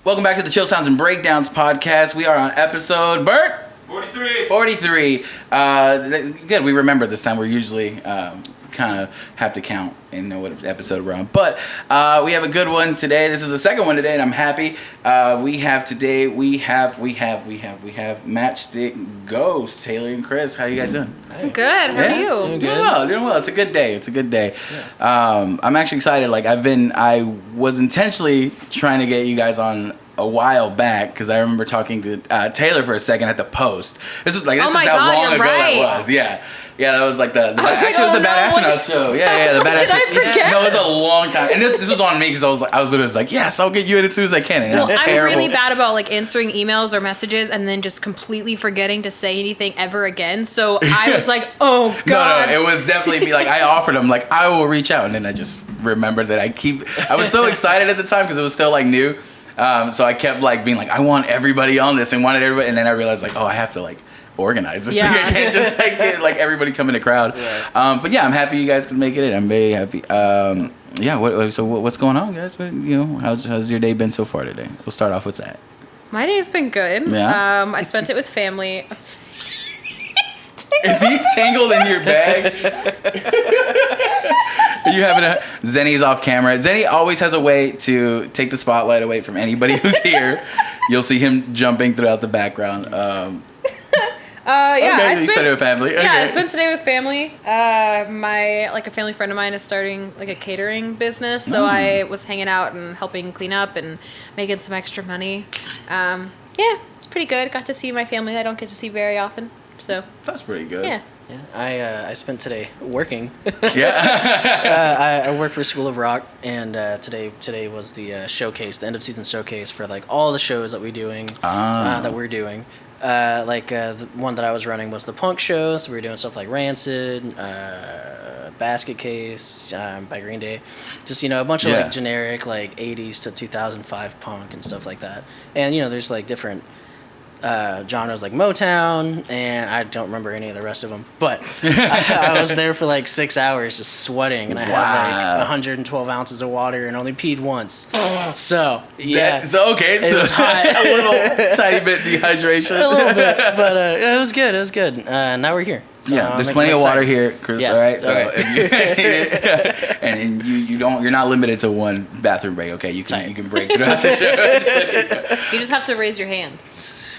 Welcome back to the Chill Sounds and Breakdowns podcast. We are on episode, Bert? 43. Good, we remember this time. We're usually kind of have to count and know what episode we're on. But we have a good one today. This is the second one today, and I'm happy. We have Matchstick Ghost, Taylor and Chris. How you guys doing? Good. How are you? Doing well. It's a good day. Yeah. I'm actually excited. I was intentionally trying to get you guys on a while back because I remember talking to Taylor for a second at the post. This is how long ago that was. Yeah, that was like the Bad Astronaut show. Yeah, the Bad Astronaut. No, it was a long time, and this was on me because I was literally like, yes, I'll get you in as soon as I can. And I'm really bad about answering emails or messages and then just completely forgetting to say anything ever again. So I was like, oh god. No, it was definitely me. I offered him I will reach out, and then I just remembered that I was so excited at the time because it was still new. So I kept being I want everybody on this and wanted everybody, and then I realized I have to organize this thing. I can't just get everybody come in the crowd. Yeah. But yeah, I'm happy you guys could make it in. I'm very happy. What's going on, guys? How's your day been so far today? We'll start off with that. My day's been good. Yeah. I spent it with family. Is he tangled in your bag? Are you having Zeny's off camera? Zeny always has a way to take the spotlight away from anybody who's here. You'll see him jumping throughout the background. You spent it with family. Okay. Yeah, I spent today with family. A family friend of mine is starting a catering business, so I was hanging out and helping clean up and making some extra money. It's pretty good. Got to see my family I don't get to see very often. So that's pretty good. Yeah. I spent today working. Yeah. I work for School of Rock, and today was the showcase, the end of season showcase for all the shows that we're doing. The one that I was running was the punk show, so we were doing stuff like Rancid, Basket Case by Green Day, just a bunch of generic 80s to 2005 punk and stuff like that. And there's different genres like Motown, and I don't remember any of the rest of them, but I was there for 6 hours just sweating, and I had 112 ounces of water and only peed once. So yeah, it was hot. A little tiny bit dehydration, a little bit, but it was good. Now we're here. So there's plenty of water here, Chris. Yes, all right. So right. and you're not limited to one bathroom break. Okay, you can break throughout the show. You just have to raise your hand.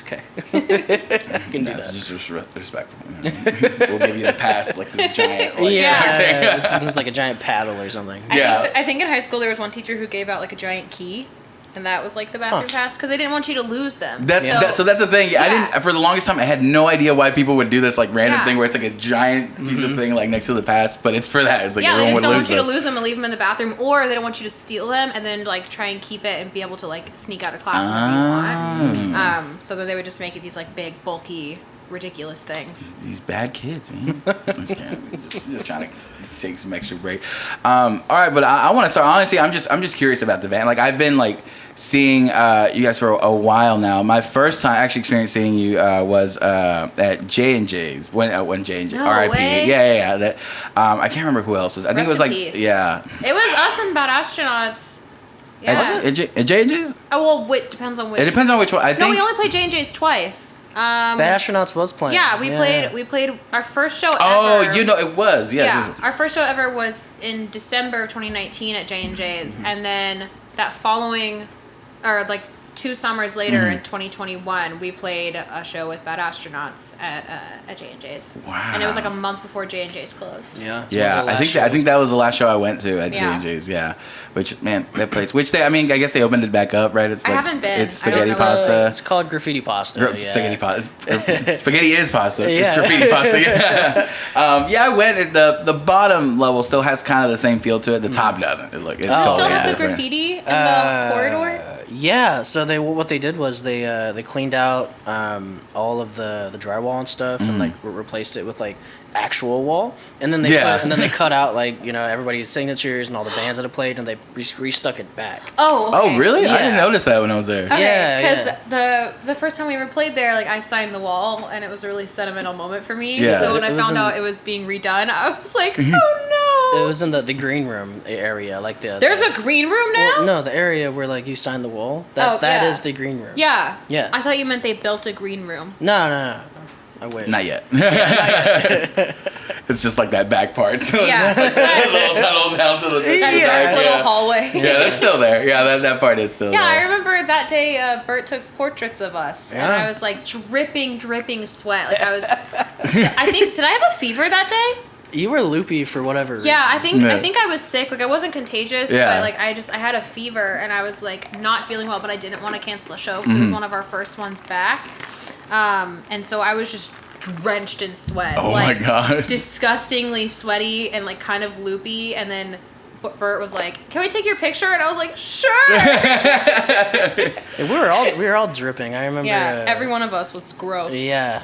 Okay. You can do That's that. just respectful. We'll give you the pass, this giant. It's like a giant paddle or something. I think in high school there was one teacher who gave out a giant key. And that was the bathroom pass because they didn't want you to lose them. So that's the thing. Yeah. I didn't for the longest time. I had no idea why people would do this random thing where it's a giant piece of thing next to the pass, but it's for that. It's they just don't want you to lose them and leave them in the bathroom, or they don't want you to steal them and then try and keep it and be able to sneak out of class whenever you want. So then they would just make it these big, bulky, ridiculous things. These bad kids, man. just trying to take some extra break. All right, but I want to start. Honestly, I'm just curious about the van. I've been seeing you guys for a while now. My first time actually experiencing you was at J&J's when J&J RIP. Yeah. That I can't remember who else was. I think it was peace. It was us and Bad Astronauts. Yeah. Was it at J&J's? Oh well, depends on which. It depends on which one. I think. No, we only played J&J's twice. The Astronauts was playing. Yeah, we played our first show ever. Oh, it was. Yes. Yeah, our first show ever was in December of 2019 at J&J's, and then that following, or 2 summers later in 2021, we played a show with Bad Astronauts at J&J's. Wow. And it was a month before J&J's closed. Yeah. I think that was the last show I went to at J&J's. Yeah. Which, man, that place. I guess they opened it back up, right? It's I haven't been. It's spaghetti pasta. It's called graffiti pasta. Spaghetti pasta. Spaghetti is pasta. It's graffiti pasta. Yeah. I went. The bottom level still has kind of the same feel to it. The top doesn't. It's totally still have the different. graffiti in the corridor? Yeah, so what they did was they cleaned out all of the drywall and stuff and replaced it with actual wall, and then they cut out everybody's signatures and all the bands that have played, and they restuck it back. Oh, okay. Oh, really? Yeah. I didn't notice that when I was there. Okay, because the first time we ever played there, I signed the wall, and it was a really sentimental moment for me. Yeah. So when I found out it was being redone, I was like, oh no. It was in the green room area, like There's a green room now? Well, no, the area where like you sign the wall. That is the green room. Yeah. Yeah. I thought you meant they built a green room. No. I wish. Not yet. It's just like that back part. Yeah. Just that little tunnel down to the That dark little hallway. Yeah, that's still there. Yeah, that part is still there. Yeah, I remember that day Bert took portraits of us. Yeah. And I was like dripping sweat. Like I was, I think, did I have a fever that day? You were loopy for whatever reason. Yeah, I think I was sick. Like I wasn't contagious, Yeah. but like I had a fever and I was like not feeling well, but I didn't want to cancel the show because it was one of our first ones back. And so I was just drenched in sweat. Oh like, my gosh. Disgustingly sweaty and like kind of loopy. And then Bert was like, "Can we take your picture?" And I was like, "Sure." Yeah, we were all dripping. I remember. Yeah, every one of us was gross. Yeah.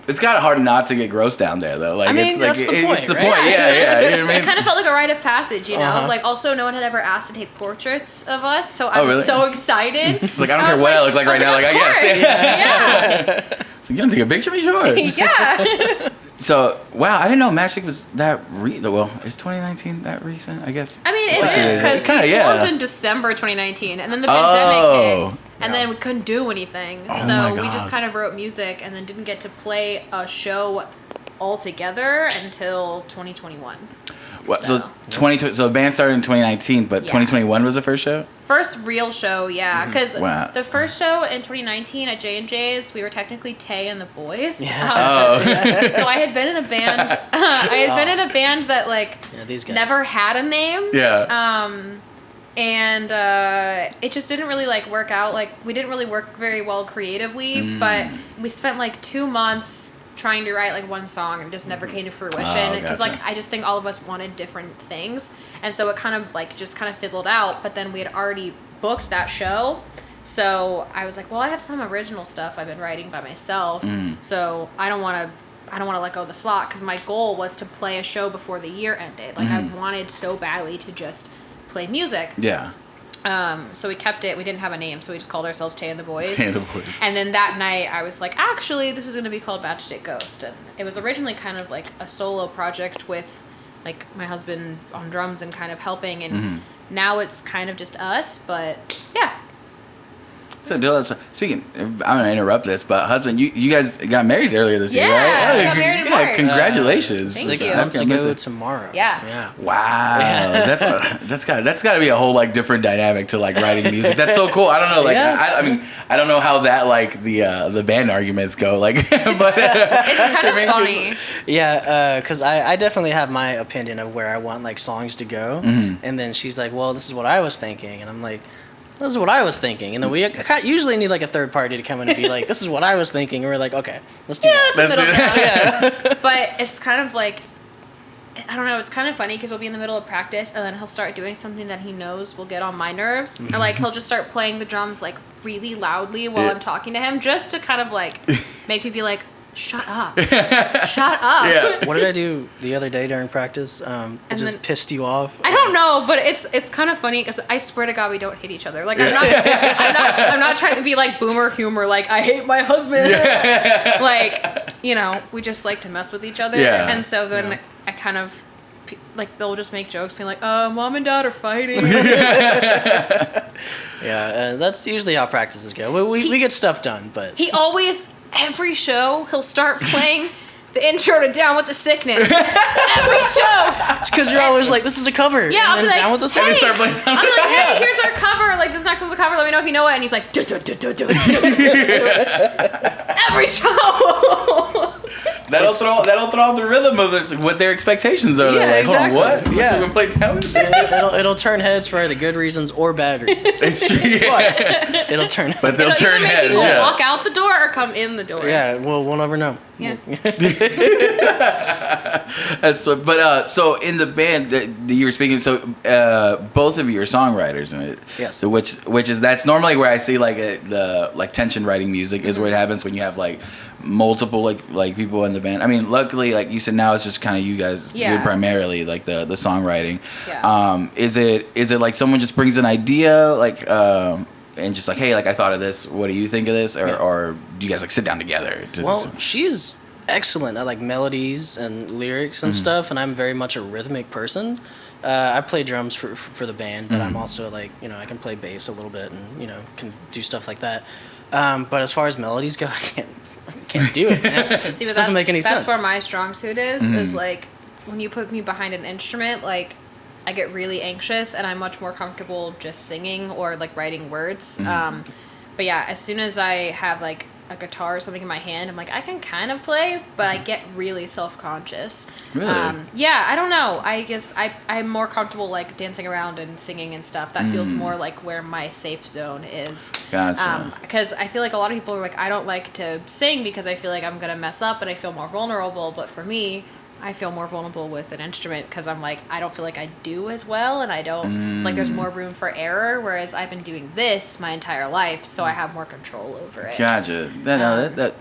It's kind of hard not to get gross down there, though. Like, I mean, it's that's like the point, it's the right? point. Yeah. You know what I It mean? kind of felt like a rite of passage, you know? Uh-huh. Like, also, no one had ever asked to take portraits of us, so I Oh, was really? so excited. It's like, I don't care what I look like right now. Like, I guess. Yeah. So you gonna take a picture of me? Sure. Yeah. So, wow, I didn't know Matchstick was that well, is 2019 that recent, I guess? I mean, it Like, is, because kinda, we yeah. formed in December 2019, and then the pandemic hit, and Yeah. then we couldn't do anything. Oh So my we just gosh. kind of wrote music and then didn't get to play a show all together until 2021. Well, so So- so the band started in 2019, but Yeah. 2021 was the first show? First real show, yeah, because Wow. the first show in 2019 at J&J's, we were technically Tay and the Boys. Yeah. So I had been in a band. That like Yeah, these guys. never had a name. Yeah. And it just didn't really like work out. Like we didn't really work very well creatively, but we spent like 2 months trying to write like one song and just never came to fruition because gotcha. like I just think all of us wanted different things, and so it kind of like just kind of fizzled out. But then we had already booked that show, so I was like, well, I have some original stuff I've been writing by myself, so I don't want to let go of the slot, because my goal was to play a show before the year ended. Like I wanted so badly to just play music. Yeah. So we kept it. We didn't have a name, so we just called ourselves Tay and the Boys. Tay and the Boys. And then that night, I was like, actually, this is going to be called Matchstick Ghost. And it was originally kind of like a solo project with like my husband on drums and kind of helping. And now it's kind of just us, but yeah. So, speaking, I'm gonna interrupt this, but husband, you guys got married earlier this year, right? Yeah, we got con- married in March. Congratulations! Thank 6 you. months I miss ago it. tomorrow. Yeah. Wow, that's got to be a whole like different dynamic to like writing music. That's so cool. I don't know, like Yeah. I mean, I don't know how that like the band arguments go, like, but It's kind of funny. Yeah, because I definitely have my opinion of where I want like songs to go, and then she's like, "Well, this is what I was thinking," and I'm like, "This is what I was thinking," and then we usually need like a third party to come in and be like, "This is what I was thinking," and we're like, "Okay, let's do that." It's a Let's middle do ground. But it's kind of like, I don't know, it's kind of funny because we'll be in the middle of practice and then he'll start doing something that he knows will get on my nerves. Or like he'll just start playing the drums like really loudly while Yeah. I'm talking to him, just to kind of like make me be like, shut up. Shut up. yeah. What did I do the other day during practice? It just then- pissed you off? I don't know, but it's kind of funny because I swear to God we don't hate each other. Like I'm not trying to be like boomer humor. Like I hate my husband. Like we just like to mess with each other. Yeah. And so then I kind of like they'll just make jokes, being like, "Mom and Dad are fighting." Yeah, that's usually how practices go. We get stuff done, but He always, every show, he'll start playing the intro to Down with the Sickness. Every show. it's because you're always like, "This is a cover." Yeah, I'll and be then like, down with the hey, And they start playing. I'm like, hey, here's our cover. Like, this next one's a cover. Let me know if you know it. And he's like, every show. That'll throw out the rhythm of it, what their expectations are. Yeah, They're like, exactly. Hold on, what? Yeah. We're gonna play down with the Sickness? it'll turn heads for either good reasons or bad reasons. It's true. Yeah. It'll turn. But they'll It'll turn either make heads. people Yeah. walk out the door or come in the door. Yeah, we'll never know. Yeah. That's what, but so in the band that you were speaking, so both of you are songwriters in it. Yes. So which is that's normally where I see like the like tension writing music is where it happens when you have like multiple like people in the band. I mean, luckily, like you said, now it's just kind of you guys do Yeah. primarily like the songwriting. Yeah. Is it like someone just brings an idea like and just like, hey, like I thought of this. What do you think of this? Or do you guys like sit down together? Well, she's excellent at like melodies and lyrics and stuff, and I'm very much a rhythmic person. I play drums for the band, but I'm also like, you know, I can play bass a little bit and, you know, can do stuff like that. But as far as melodies go, I can't do it, man. See, It doesn't make any sense. That's where my strong suit is like when you put me behind an instrument, like I get really anxious and I'm much more comfortable just singing or like writing words. But yeah, as soon as I have like a guitar or something in my hand, I'm like, I can kind of play, but I get really self-conscious. Really? Yeah, I don't know. I guess I'm more comfortable like dancing around and singing and stuff. That feels more like where my safe zone is. Gotcha. Because I feel like a lot of people are like, I don't like to sing because I feel like I'm going to mess up and I feel more vulnerable. But for me, I feel more vulnerable with an instrument because I'm like, I don't feel like I do as well, and I don't like there's more room for error, whereas I've been doing this my entire life, so I have more control over it. Gotcha. That But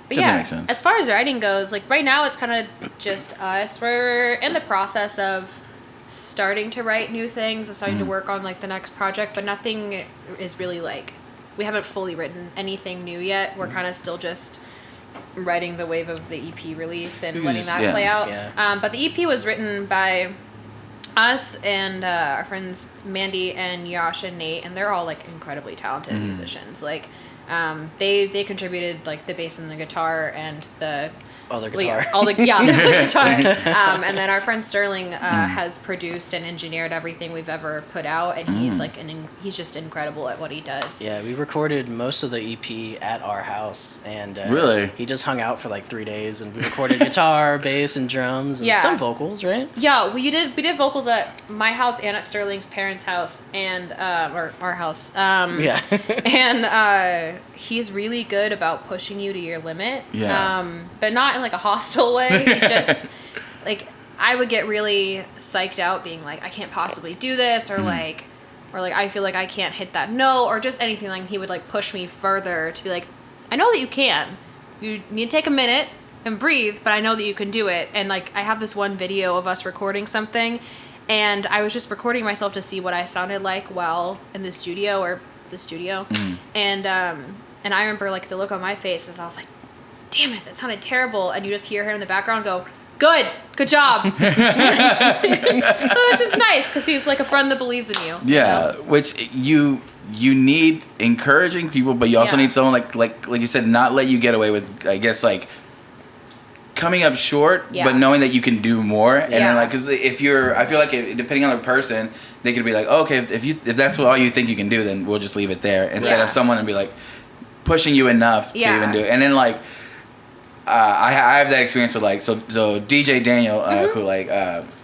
definitely makes sense. as far as writing goes, like right now it's kind of just us. We're in the process of starting to write new things and starting to work on like the next project, but nothing is really like, we haven't fully written anything new yet. We're kind of still just writing the wave of the EP release and letting that play out. Yeah. But the EP was written by us and our friends Mandy and Yash and Nate, and they're all like incredibly talented musicians. Like they contributed like the bass and the guitar and the Other guitar. the guitar. And then our friend Sterling has produced and engineered everything we've ever put out, and he's like he's just incredible at what he does. Yeah, we recorded most of the EP at our house, and Really? he just hung out for like 3 days, and we recorded guitar, bass, and drums, and some vocals, right? Yeah, we did vocals at my house and at Sterling's parents' house and or our house. Yeah. And he's really good about pushing you to your limit. Yeah. But not in like a hostile way. He just like I would get really psyched out being like, I can't possibly do this, or like I feel like I can't hit that note, or just anything. Like he would like push me further to be like, I know that you can. You need to take a minute and breathe, but I know that you can do it. And like I have this one video of us recording something, and I was just recording myself to see what I sounded like while in the studio. And I remember like the look on my face as I was like, damn it, that sounded terrible. And you just hear him in the background go, good job. So it's just nice because he's like a friend that believes in you. Yeah, you know? which you need encouraging people, but you also need someone like you said, not let you get away with, I guess, like coming up short, but knowing that you can do more. And then like, because I feel like depending on the person, they could be like, oh, okay, if that's all you think you can do, then we'll just leave it there, instead of someone and be like pushing you enough to even do it. And then like I have that experience with like so DJ Daniel who like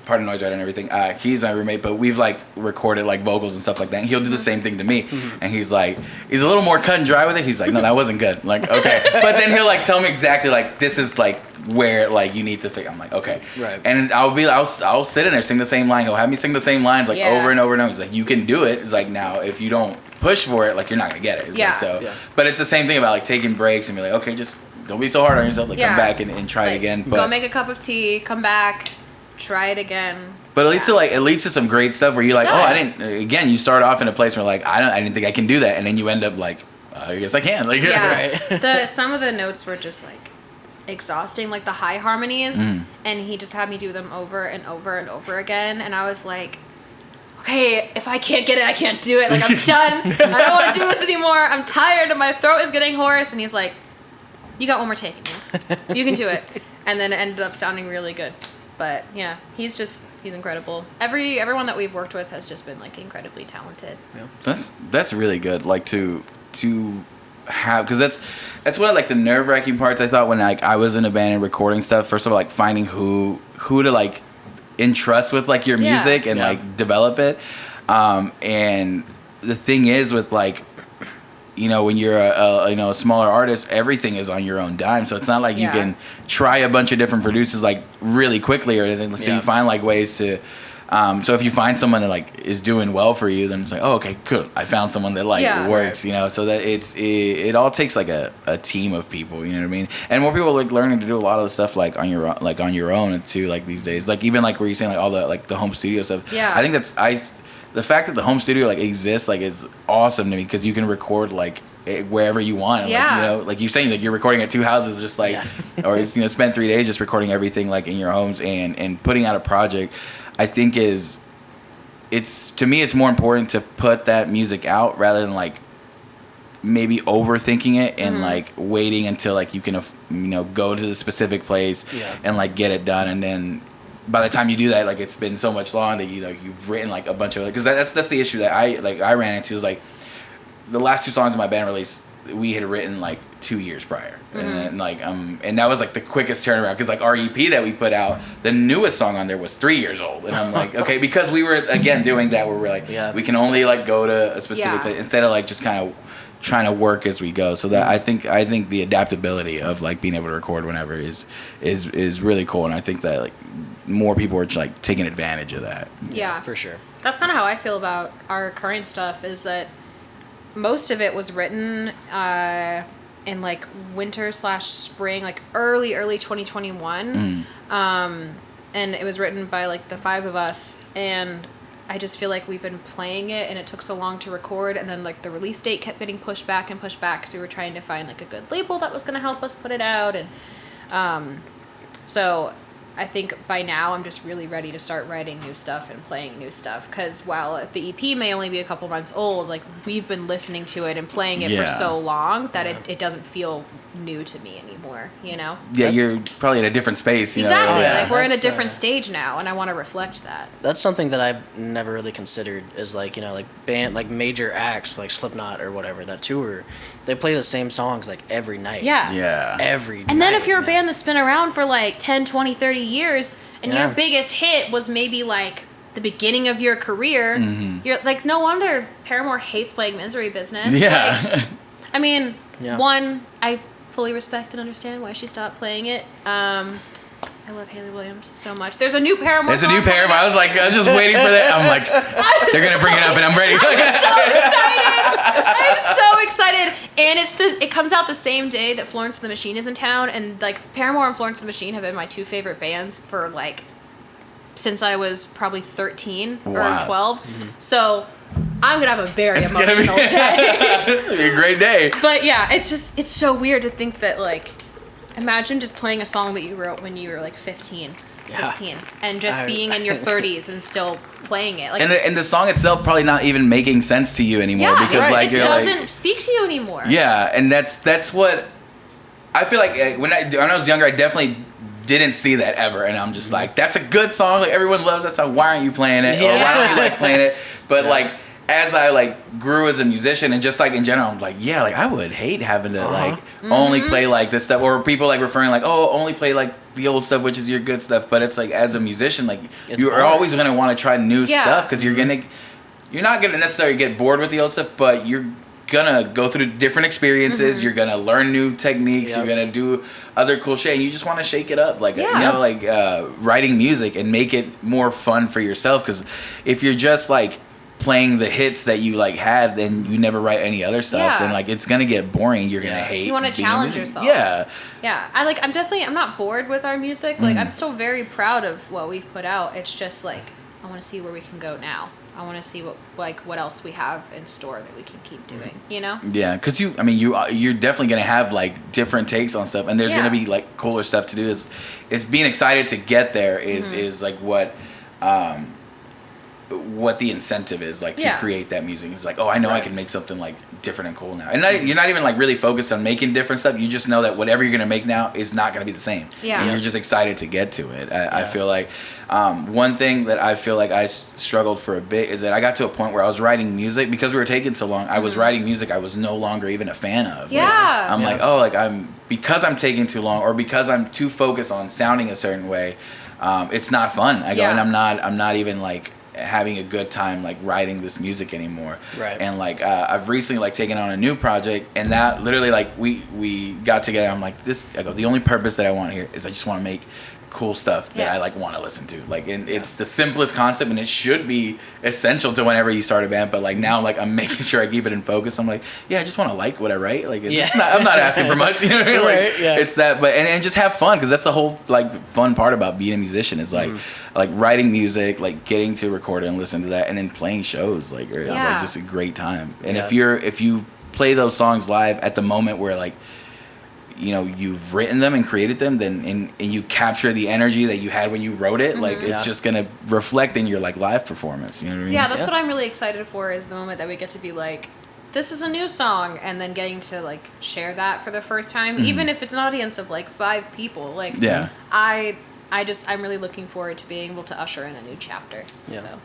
part of NoiseROT and everything, he's my roommate, but we've like recorded like vocals and stuff like that, and he'll do the same thing to me, and he's a little more cut and dry with it. He's like, no, that wasn't good. Like, okay. But then he'll like tell me exactly like, this is like where like you need to fix. I'm like, okay. Right. And I'll sit in there, sing the same line. He'll have me sing the same lines like over and over and over. He's like, you can do it. It's like, now if you don't push for it, like you're not gonna get it. It's like, so but it's the same thing about like taking breaks and be like, okay, just don't be so hard on yourself. Like come back and try it again. But go make a cup of tea, come back, try it again. But it leads to some great stuff where you're like, again, you start off in a place where like, I didn't think I can do that. And then you end up like, I guess I can. Like, right. Some of the notes were just like exhausting, like the high harmonies. And he just had me do them over and over and over again. And I was like, okay, if I can't get it, I can't do it. Like, I'm done. I don't want to do this anymore. I'm tired and my throat is getting hoarse. And he's like, you got one more take in you. You can do it. And then it ended up sounding really good. But yeah, he's incredible. Everyone that we've worked with has just been like incredibly talented. Yeah. That's really good. Like to have, because that's one of like the nerve-wracking parts. I thought when like I was in a band and recording stuff. First of all, like finding who to like entrust with like your music and like develop it. And the thing is with like, you know, when you're a smaller artist, everything is on your own dime. So it's not like you can try a bunch of different producers like really quickly or anything. So you find like ways to So if you find someone that like is doing well for you, then it's like, oh, okay, cool. I found someone that like works, you know. So that it all takes like a team of people, you know what I mean? And more people like learning to do a lot of the stuff like on your own too, like these days. Like even like where you're saying like all the like the home studio stuff. Yeah. I think the fact that the home studio like exists like is awesome to me because you can record like wherever you want. Yeah. Like, you know, like you're saying, like you're recording at 2 houses, just like, or you know, spend 3 days just recording everything like in your homes and putting out a project. I think to me it's more important to put that music out rather than like maybe overthinking it and like waiting until like you can go to the specific place and like get it done, and then by the time you do that, like it's been so much long that you've written like a bunch of, because that's the issue that I ran into, is like the last 2 songs in my band release we had written like 2 years prior, and then like and that was like the quickest turnaround, because like our EP that we put out, the newest song on there was 3 years old, and I'm like, okay, because we were again doing that where we're like we can only like go to a specific place instead of like just kind of trying to work as we go. So that I think the adaptability of like being able to record whenever is really cool, and I think that like more people are like taking advantage of that. Yeah, for sure. That's kind of how I feel about our current stuff, is that most of it was written in like winter/spring, like early 2021. And it was written by like the 5 of us, and I just feel like we've been playing it and it took so long to record, and then like the release date kept getting pushed back because we were trying to find like a good label that was going to help us put it out. And so I think by now I'm just really ready to start writing new stuff and playing new stuff, because while the EP may only be a couple months old, like we've been listening to it and playing it for so long that it doesn't feel new to me anymore, you know? Yeah, you're probably in a different space. Exactly. You know? Like we're in a different stage now, and I want to reflect that. That's something that I've never really considered, is like, you know, like band, like major acts like Slipknot or whatever that tour, they play the same songs like every night. Yeah. Every night. And then if you're a band that's been around for like 10, 20, 30 years, and your biggest hit was maybe like the beginning of your career, you're like, no wonder Paramore hates playing Misery Business. Yeah. Like, I mean, one, I fully respect and understand why she stopped playing it. I love Hayley Williams so much. There's a new Paramore. There's a new Paramore. I was just waiting for that. I'm like, they're gonna bring it up, and I'm ready. I'm so excited. And it comes out the same day that Florence and the Machine is in town, and like Paramore and Florence and the Machine have been my 2 favorite bands for like since I was probably 13 or 12. So I'm gonna have a very emotional day. It's gonna be a great day. But yeah, it's so weird to think that like, imagine just playing a song that you wrote when you were like 15, 16, and just being in your 30s and still playing it. Like, and the song itself probably not even making sense to you anymore, because like it doesn't speak to you anymore. Yeah, and that's what I feel like when I was younger, I definitely didn't see that ever, and I'm just like, that's a good song, like everyone loves that song, why aren't you playing it, or why don't you like playing it? But like as I like grew as a musician, and just like in general, I'm like, yeah, like I would hate having to like only play like this stuff, or people like referring like, oh, only play like the old stuff, which is your good stuff. But it's like, as a musician, like you're always gonna want to try new stuff, because you're not gonna necessarily get bored with the old stuff, but you're gonna go through different experiences, you're gonna learn new techniques, you're gonna do other cool shit, and you just want to shake it up, like you know, like writing music and make it more fun for yourself. Because if you're just like playing the hits that you like had, then you never write any other stuff, then like it's gonna get boring. You're gonna hate. You want to challenge yourself. Yeah. I'm not bored with our music. Like I'm still very proud of what we've put out. It's just like, I want to see where we can go now. I want to see what else we have in store that we can keep doing, you know? Yeah, because you're definitely gonna have like different takes on stuff, and there's gonna be like cooler stuff to do. Is being excited to get there is like what the incentive is, like to create that music. It's like, oh, I know I can make something like different and cool now, and you're not even like really focused on making different stuff. You just know that whatever you're gonna make now is not gonna be the same, and you're just excited to get to it. I feel like one thing that I feel like I struggled for a bit is that I got to a point where I was writing music, because we were taking so long, I was writing music I was no longer even a fan of. Like, because I'm taking too long, or because I'm too focused on sounding a certain way, it's not fun. I go, and I'm not even like having a good time like writing this music anymore. And like I've recently like taken on a new project, and that literally like we got together. I'm like, the only purpose that I want here is I just want to make cool stuff that Yeah. I like want to listen to. Like, and it's the simplest concept, and it should be essential to whenever you start a band. But like now, like I'm making sure I keep it in focus. I'm like, yeah, I just want to like what I write. Like, it's not, I'm not asking for much. You know what I mean? Like, Right, yeah. it's that, but and just have fun, because that's the whole like fun part about being a musician is like like writing music, like getting to record it and listen to that, and then playing shows. Like, like just a great time. And if you play those songs live at the moment where like, you know, you've written them and created them, then and you capture the energy that you had when you wrote it, like it's just gonna reflect in your like live performance. You know what I mean? Yeah, that's what I'm really excited for, is the moment that we get to be like, this is a new song, and then getting to like share that for the first time, even if it's an audience of like 5 people. Like, I'm really looking forward to being able to usher in a new chapter. Yeah. So.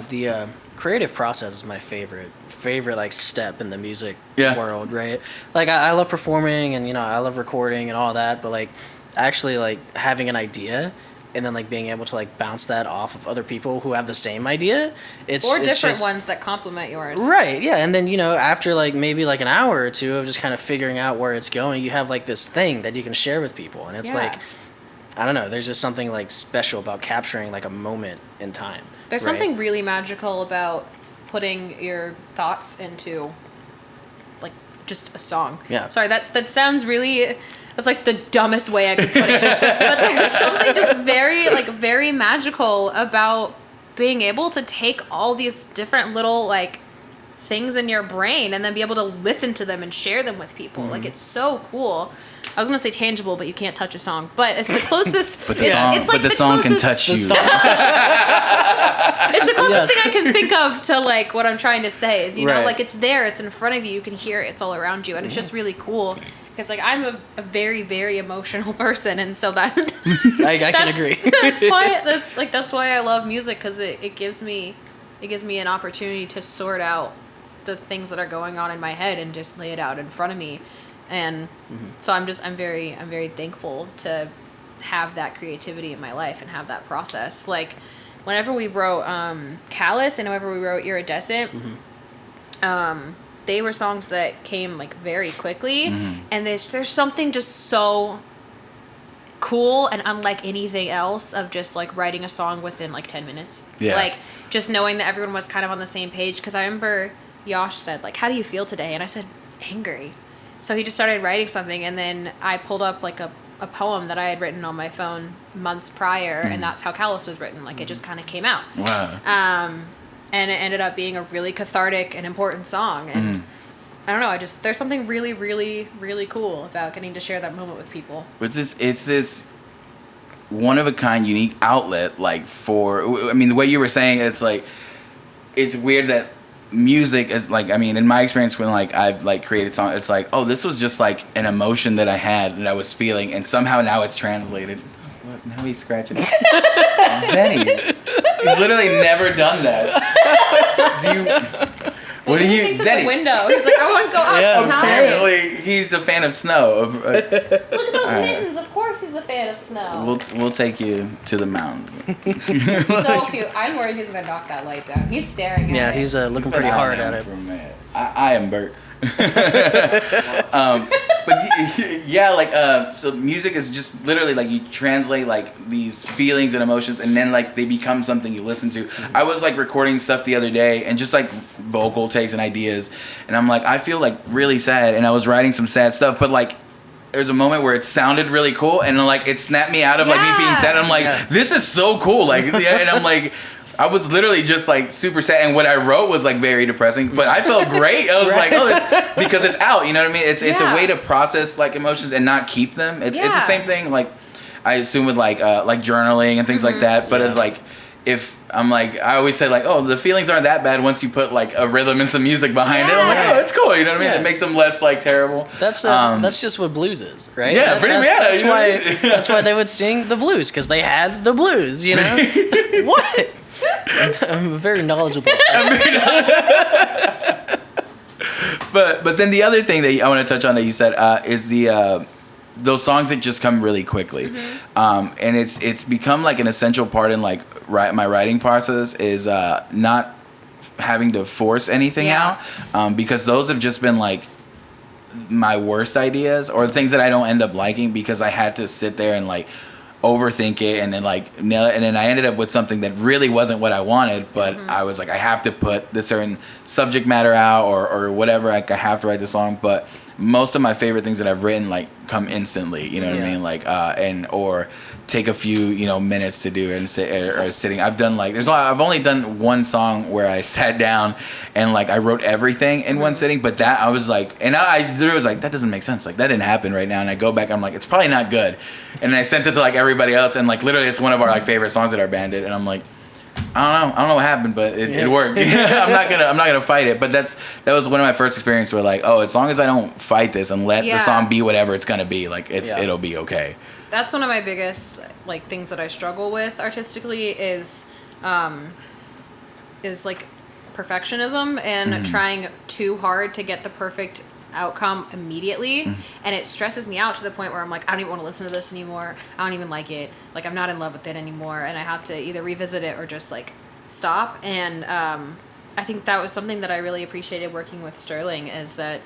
The creative process is my favorite like step in the music world, right? Like I love performing, and you know, I love recording and all that, but like actually like having an idea and then like being able to like bounce that off of other people who have the same idea, it's different just, ones that complement yours, right? Yeah. And then, you know, after like maybe like an hour or two of just kind of figuring out where it's going, you have like this thing that you can share with people, and it's like, I don't know, there's just something like special about capturing like a moment in time. There's something really magical about putting your thoughts into, like, just a song. Yeah. Sorry, that sounds really... That's, like, the dumbest way I could put it. But there's something just very magical about being able to take all these different little, like, things in your brain and then be able to listen to them and share them with people. Like, it's so cool. I was gonna say tangible, but you can't touch a song. But it's the closest. But the song can touch you. It's the closest thing I can think of to like what I'm trying to say. Is, you know, like it's there, it's in front of you, you can hear it, it's all around you, and it's just really cool. Because like I'm a very, very emotional person, and so that I can agree. that's why I love music, because it gives me an opportunity to sort out the things that are going on in my head and just lay it out in front of me. And so I'm very thankful to have that creativity in my life and have that process. Like whenever we wrote Callous and whenever we wrote Iridescent, they were songs that came like very quickly, and there's something just so cool and unlike anything else of just like writing a song within like 10 minutes. Yeah. Like just knowing that everyone was kind of on the same page, because I remember Yosh said like, how do you feel today? And I said, angry. So he just started writing something, and then I pulled up like a poem that I had written on my phone months prior, and that's how Callous was written. Like it just kind of came out. Wow. And it ended up being a really cathartic and important song. And I don't know, there's something really, really, really cool about getting to share that moment with people. It's this one of a kind, unique outlet. Like I mean, the way you were saying, it's like, it's weird that music is like, I mean, in my experience when like I've like created songs, it's like, oh, this was just like an emotion that I had and I was feeling, and somehow now it's translated. What? Now he's scratching. Zeny, he's literally never done that. What do you? It's a window. He's like, I want to go outside. Apparently, he's a fan of snow. Look at those mittens. Of course, he's a fan of snow. We'll take you to the mountains. So cute. I'm worried he's gonna knock that light down. He's staring at it. Yeah, he's looking pretty hard at it. I am Bert. But yeah, like so music is just literally like you translate like these feelings and emotions, and then like they become something you listen to. I was like recording stuff the other day, and just like vocal takes and ideas, and I'm like, I feel like really sad, and I was writing some sad stuff, but like there's a moment where it sounded really cool, and like it snapped me out of like me being sad, and I'm like, this is so cool, like, and I'm like, I was literally just like super sad, and what I wrote was like very depressing, but I felt great. I was like, oh, it's because it's out, you know what I mean? It's a way to process like emotions and not keep them. It's the same thing, like I assume with like journaling and things like that, but it's like, if I'm like, I always say like, oh, the feelings aren't that bad once you put like a rhythm and some music behind it. I'm like, oh, it's cool, you know what I mean? It makes them less like terrible. That's just what blues is, right? Yeah, that's why they would sing the blues, because they had the blues, you know? What? I'm very knowledgeable. But then the other thing that I want to touch on that you said is the those songs that just come really quickly, and it's become like an essential part in like my writing process is not having to force anything out, because those have just been like my worst ideas or things that I don't end up liking because I had to sit there and like overthink it and then like nail it, and then I ended up with something that really wasn't what I wanted, but I was like, I have to put this certain subject matter out or whatever, like I have to write the song. But most of my favorite things that I've written like come instantly, you know what I mean, like or take a few, you know, minutes to do and sitting. I've done like I've only done one song where I sat down and like I wrote everything in one sitting, but that I was like, and I was like, that doesn't make sense, like that didn't happen right now. And I go back, I'm like, it's probably not good, and I sent it to like everybody else, and like literally it's one of our like favorite songs that our band did, and I'm like, I don't know what happened, but it worked. I'm not gonna fight it. But that was one of my first experiences where like, oh, as long as I don't fight this and let the song be whatever it's gonna be, like it'll be okay. That's one of my biggest like things that I struggle with artistically is like perfectionism and trying too hard to get the perfect outcome immediately, and it stresses me out to the point where I'm like, I don't even want to listen to this anymore. I don't even like it. Like I'm not in love with it anymore, and I have to either revisit it or just like stop. And I think that was something that I really appreciated working with Sterling, is that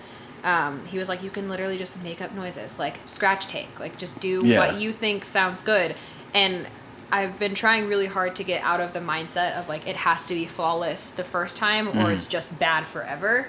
he was like, you can literally just make up noises, like scratch take, like just do what you think sounds good. And I've been trying really hard to get out of the mindset of like it has to be flawless the first time or it's just bad forever.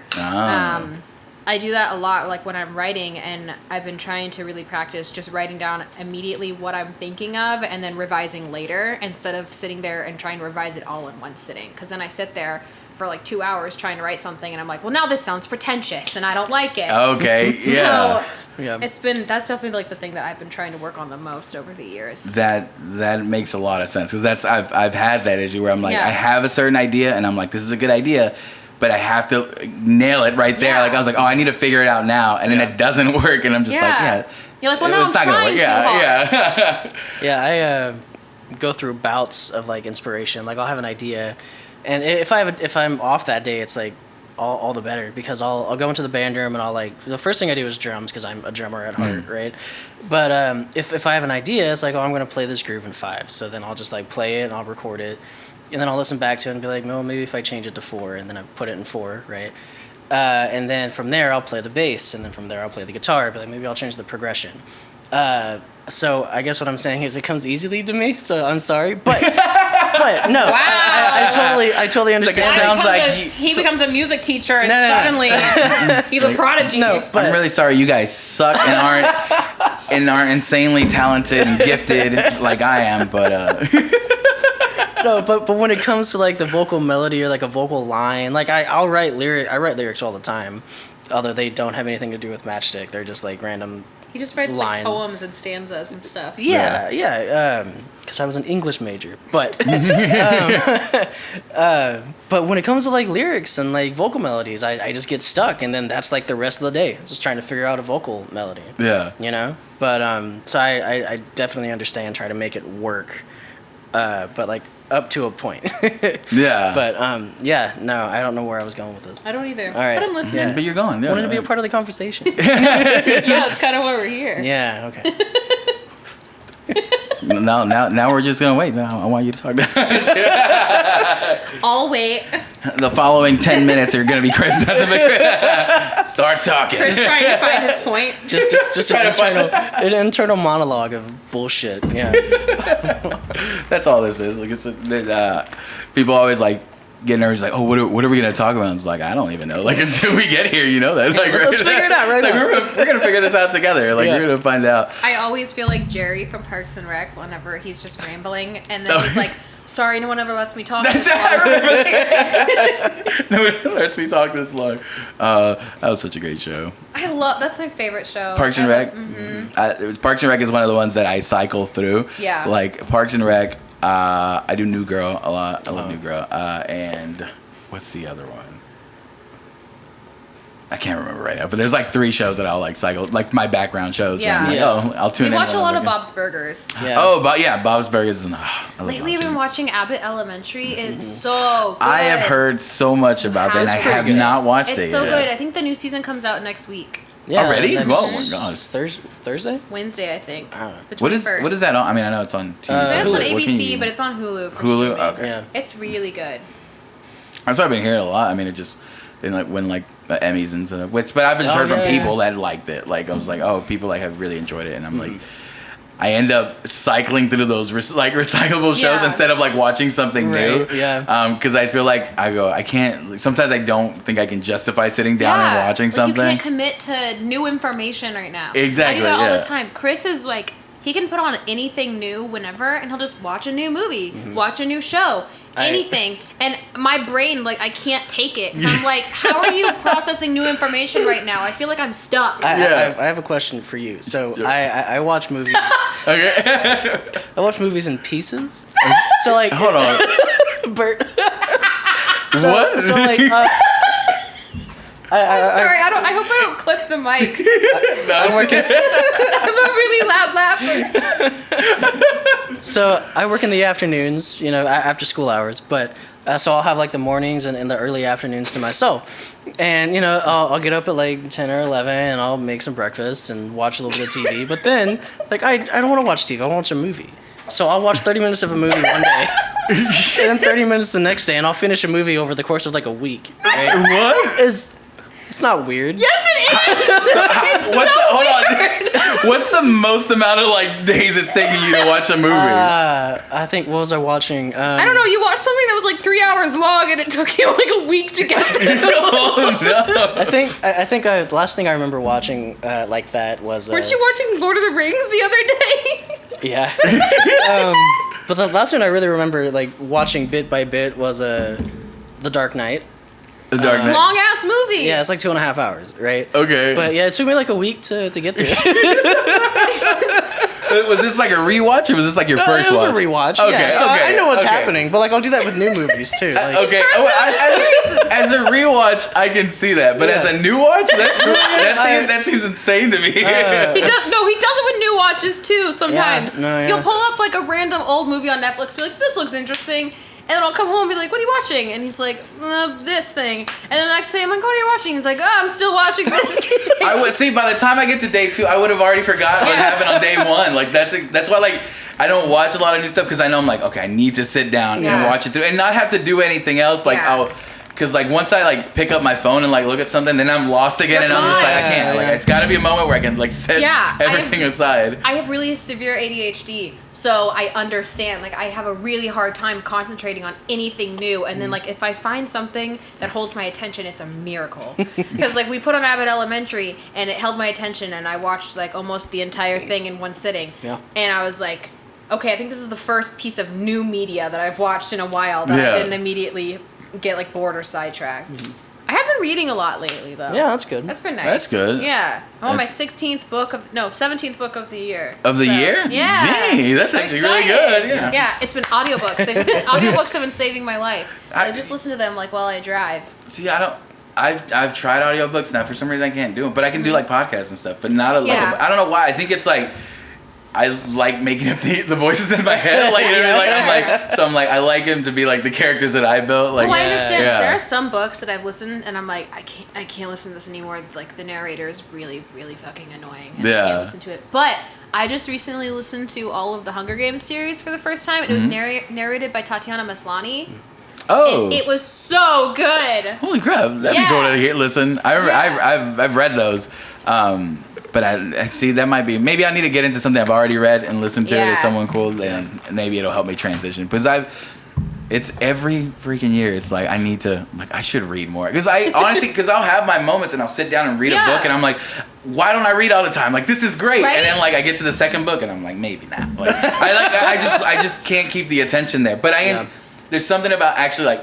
I do that a lot, like when I'm writing, and I've been trying to really practice just writing down immediately what I'm thinking of and then revising later, instead of sitting there and trying to revise it all in one sitting. Because then I sit there for like 2 hours trying to write something, and I'm like, well, now this sounds pretentious and I don't like it. Okay, yeah. So that's definitely like the thing that I've been trying to work on the most over the years. That makes a lot of sense, because I've had that issue where I'm like, I have a certain idea and I'm like, this is a good idea, but I have to nail it right there. Yeah. Like I was like, oh, I need to figure it out now, and then it doesn't work, and I'm just like, you're like, well, no, I'm trying too hard. I go through bouts of like inspiration. Like I'll have an idea, and if I'm off that day, it's like all the better, because I'll go into the band room and I'll like, the first thing I do is drums, because I'm a drummer at heart, right? But if I have an idea, it's like, oh, I'm gonna play this groove in 5, so then I'll just like play it and I'll record it. And then I'll listen back to it and be like, no, maybe if I change it to 4, and then I put it in 4, right? And then from there, I'll play the bass, and then from there, I'll play the guitar, but like, maybe I'll change the progression. So I guess what I'm saying is it comes easily to me, so I'm sorry. But no, I totally understand. Like, it sounds like he becomes a music teacher, and suddenly he's a prodigy. No, but I'm really sorry, you guys suck and aren't insanely talented and gifted like I am, but... No, but when it comes to like the vocal melody or like a vocal line, like I write lyrics all the time, although they don't have anything to do with Matchstick. They're just like random. He just writes lines. like poems and stanzas and stuff. Yeah. Because I was an English major, but but when it comes to like lyrics and like vocal melodies, I just get stuck, and then that's like the rest of the day, just trying to figure out a vocal melody. Yeah. You know, but so I definitely understand trying to make it work, but like. Up to a point. Yeah. But no, I don't know where I was going with this. I don't either. All right. But I'm listening. Yeah. But you're going. Yeah. Wanted to be a part of the conversation. Yeah, it's kind of why we're here. Yeah. Okay. Now we're just gonna wait. Now I want you to talk. I'll wait. The following 10 minutes are gonna be Chris. Start talking. Chris trying to find his point. Just an internal monologue of bullshit. Yeah. That's all this is. Like people always like get nervous, like, oh, what are we gonna talk about? And it's like, I don't even know. Like until we get here, you know that. Like, let's figure it out right now. We're gonna figure this out together. Like we're gonna find out. I always feel like Jerry from Parks and Rec whenever he's just rambling, and then he's like, "Sorry, no one ever lets me talk this long." No one lets me talk this long. That was such a great show. That's my favorite show. Parks and Rec. Parks and Rec is one of the ones that I cycle through. Yeah. Like Parks and Rec. I do New Girl a lot. I love New Girl. And what's the other one? I can't remember right now. But there's like 3 shows that I'll like cycle, like my background shows. Yeah. Like, oh, I'll tune in. We watch a lot of again. Bob's Burgers. Yeah. Oh, but yeah, Bob's Burgers. Lately, I've been watching Abbott Elementary. It's so good. I have heard so much about that, and I have not watched it yet. It's so good. I think the new season comes out next week. Yeah, already? next- Oh my gosh. Thursday? Wednesday, I think. I don't know. The What is 21st. that on? I mean, I know it's on TV. I know it's on What can ABC, you- but it's on Hulu. For Hulu? streaming. Okay. Yeah. It's really good. I've been hearing a lot. I mean, it just didn't like win like the Emmys and stuff. But I've just heard from people that liked it. Like I was like, oh, people like have really enjoyed it, and I'm like, I end up cycling through those recyclable shows instead of like watching something new. Yeah. Because I feel like I can't. Sometimes I don't think I can justify sitting down and watching something. You can't commit to new information right now. Exactly. I do that all the time. Chris is like, he can put on anything new whenever, and he'll just watch a new movie, watch a new show. Anything, and my brain, like, I can't take it. 'Cause I'm like, how are you processing new information right now? I feel like I'm stuck. I have a question for you. So I watch movies. Okay. I watch movies in pieces. So like, Hold on. Bert. What? So like, I'm sorry, I hope I don't clip the mic. I'm a really loud laugher. So I work in the afternoons, after school hours, but so I'll have like the mornings and the early afternoons to myself. And, I'll get up at like 10 or 11 and I'll make some breakfast and watch a little bit of TV. But then, like, I don't want to watch TV. I want to watch a movie. So I'll watch 30 minutes of a movie one day and then 30 minutes the next day, and I'll finish a movie over the course of like a week. Right? What? It's not weird. Yes, it is. Hold on. What's the most amount of like days it's taking you to watch a movie? I think, what was I watching? I don't know. You watched something that was like 3 hours long, and it took you like a week to get through. Oh no. I think the last thing I remember watching like that was. Weren't you watching Lord of the Rings the other day? Yeah. But the last one I really remember like watching bit by bit was The Dark Knight. The Dark Knight. Long ass movie. Yeah, it's like 2.5 hours, right? Okay. But yeah, it took me like a week to get there. Was this like a rewatch or was this like your first watch? It was a rewatch. Okay. Yeah, so okay. I know what's happening, but like I'll do that with new movies too. Like, Okay. As a rewatch, I can see that, but as a new watch, that seems insane to me. He does it with new watches too. Sometimes Yeah. you'll pull up like a random old movie on Netflix, and be like, "This looks interesting," and then I'll come home and be like, "What are you watching?" And he's like, "This thing." And then the next day I'm like, "What are you watching?" He's like, "Oh, I'm still watching this." I would see by the time I get to day 2, I would have already forgotten what happened on day 1. Like that's why like I don't watch a lot of new stuff because I know I'm like, okay, I need to sit down and watch it through and not have to do anything else. Like because like once I like pick up my phone and like look at something, then I'm lost again, and I'm just like I can't. Like it's got to be a moment where I can like set everything aside. I have really severe ADHD, so I understand. Like I have a really hard time concentrating on anything new, and then like if I find something that holds my attention, it's a miracle. Because like we put on Abbott Elementary, and it held my attention, and I watched like almost the entire thing in one sitting. Yeah. And I was like, okay, I think this is the first piece of new media that I've watched in a while that I didn't immediately get like bored or sidetracked. I have been reading a lot lately though. Yeah, that's good. That's been nice. That's good. Yeah. I'm on my 17th book of the year. Of the year? Yeah. Dang, that's actually really good. Yeah. Yeah, it's been audiobooks. Audiobooks have been saving my life. I just listen to them like while I drive. See, I've tried audiobooks now. For some reason I can't do them, but I can do like podcasts and stuff, but not I don't know why. I think it's like I like making up the voices in my head, like, I'm like I like him to be like the characters that I built. Like, I understand. There are some books that I've listened and I'm like, I can't listen to this anymore. Like the narrator is really, really fucking annoying. And I can't listen to it. But I just recently listened to all of the Hunger Games series for the first time. It was narrated by Tatiana Maslany. Oh, it was so good. Holy crap! That'd be cool to listen. I've read those. But I see that might be, maybe I need to get into something I've already read and listen to it as someone cool, and maybe it'll help me transition. Because it's every freaking year, it's like I need to, like I should read more. Because I'll have my moments and I'll sit down and read a book and I'm like, why don't I read all the time? Like this is great. Right? And then like I get to the second book and I'm like, maybe not. Like I just can't keep the attention there. But there's something about actually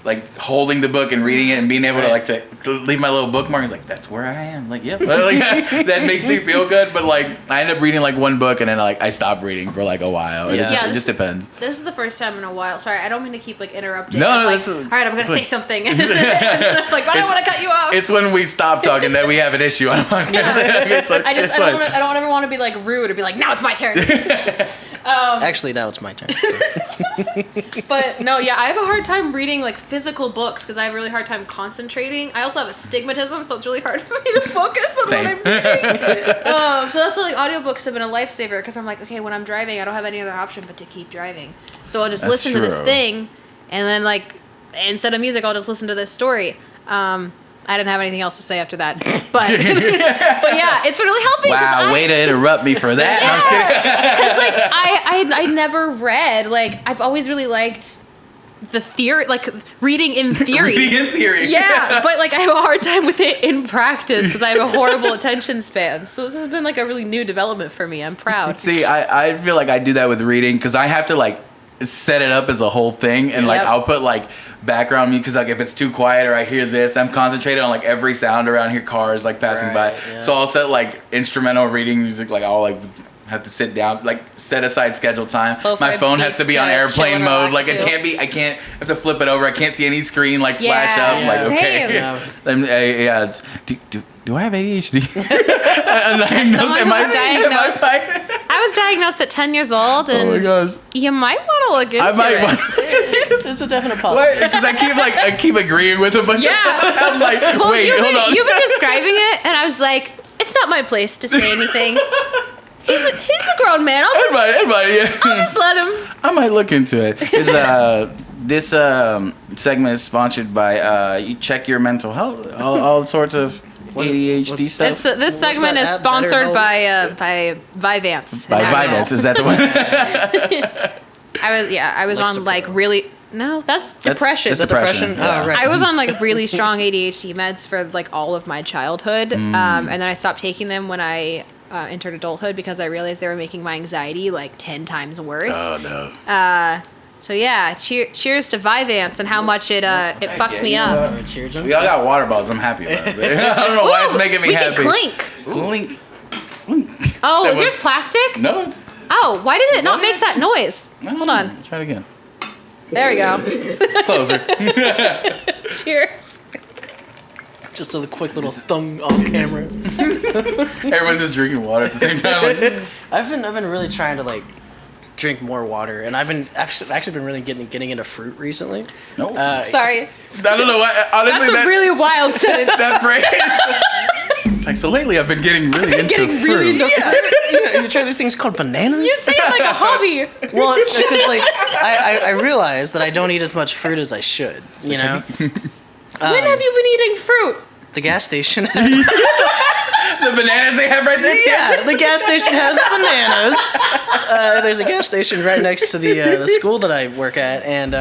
like holding the book and reading it and being able to leave my little bookmark. It's like, that's where I am. Like, yep. Like, that makes me feel good. But like, I end up reading like one book and then like I stop reading for like a while. It just depends. This is the first time in a while. Sorry, I don't mean to keep like interrupting. No, like, all right, I'm gonna say something. Like, I don't want to cut you off. It's when we stop talking that we have an issue on a podcast. I don't ever want to be like rude or be like, now it's my turn. Actually, now it's my turn. So. But no, I have a hard time reading like physical books because I have a really hard time concentrating. I also have astigmatism, so it's really hard for me to focus on what I'm reading. So that's why like audiobooks have been a lifesaver because I'm like, okay, when I'm driving, I don't have any other option but to keep driving. So I'll just listen to this thing, and then like instead of music, I'll just listen to this story. I didn't have anything else to say after that. But but yeah, it's been really helping. Wow, way to interrupt me for that. Yeah. I'm just kidding. Because like I never read, like I've always really liked the theory, like reading in theory. Reading in theory. Yeah, but like I have a hard time with it in practice because I have a horrible attention span. So this has been like a really new development for me. I'm proud. See, I feel like I do that with reading because I have to like set it up as a whole thing, and like I'll put like background music because like if it's too quiet or I hear this, I'm concentrated on like every sound around here, cars like passing by. Yeah. So I'll set like instrumental reading music, like I'll like have to sit down, like set aside scheduled time. My phone has to be on airplane mode. Like it can't be. I have to flip it over. I can't see any screen like flash up. Like okay, yeah. Do I have ADHD? I was diagnosed at 10 years old, and oh my gosh, you might want to look into it. It's a definite possibility. Because I keep agreeing with a bunch of stuff. I'm like, wait, hold on. You've been describing it, and I was like, it's not my place to say anything. He's a grown man. I'll just let him. I might look into it. This segment is sponsored by you check your mental health, all sorts of ADHD stuff. This segment is sponsored by Vyvanse. By Vyvanse, is that the one? I was on like really. No, that's depression. That's depression. Yeah. Oh, right. I was on like really strong ADHD meds for like all of my childhood, and then I stopped taking them when I entered adulthood because I realized they were making my anxiety like 10 times worse. Oh no. So yeah, cheers to Vyvanse and how much it fucked me up. We all got water bottles. I'm happy about it. I don't know why it's making me happy. Clink. Oh, is yours plastic? No, it's. Oh, why did it not make that noise? Hold on. Let's try it again. There we go. It's closer. Cheers. Just a quick little thumb off camera. Everyone's just drinking water at the same time. Like. I've been really trying to like drink more water, and I've actually been really getting into fruit recently. No, sorry. I don't know why. Honestly, that's a really wild sentence. That phrase. It's like, so lately I've been getting really into fruit. Really into fruit. You try these things called bananas? You say it like a hobby. Well, because like I realized that I don't eat as much fruit as I should. You know. When have you been eating fruit? The gas station. The bananas they have right there? Yeah, the gas station has bananas. There's a gas station right next to the school that I work at, and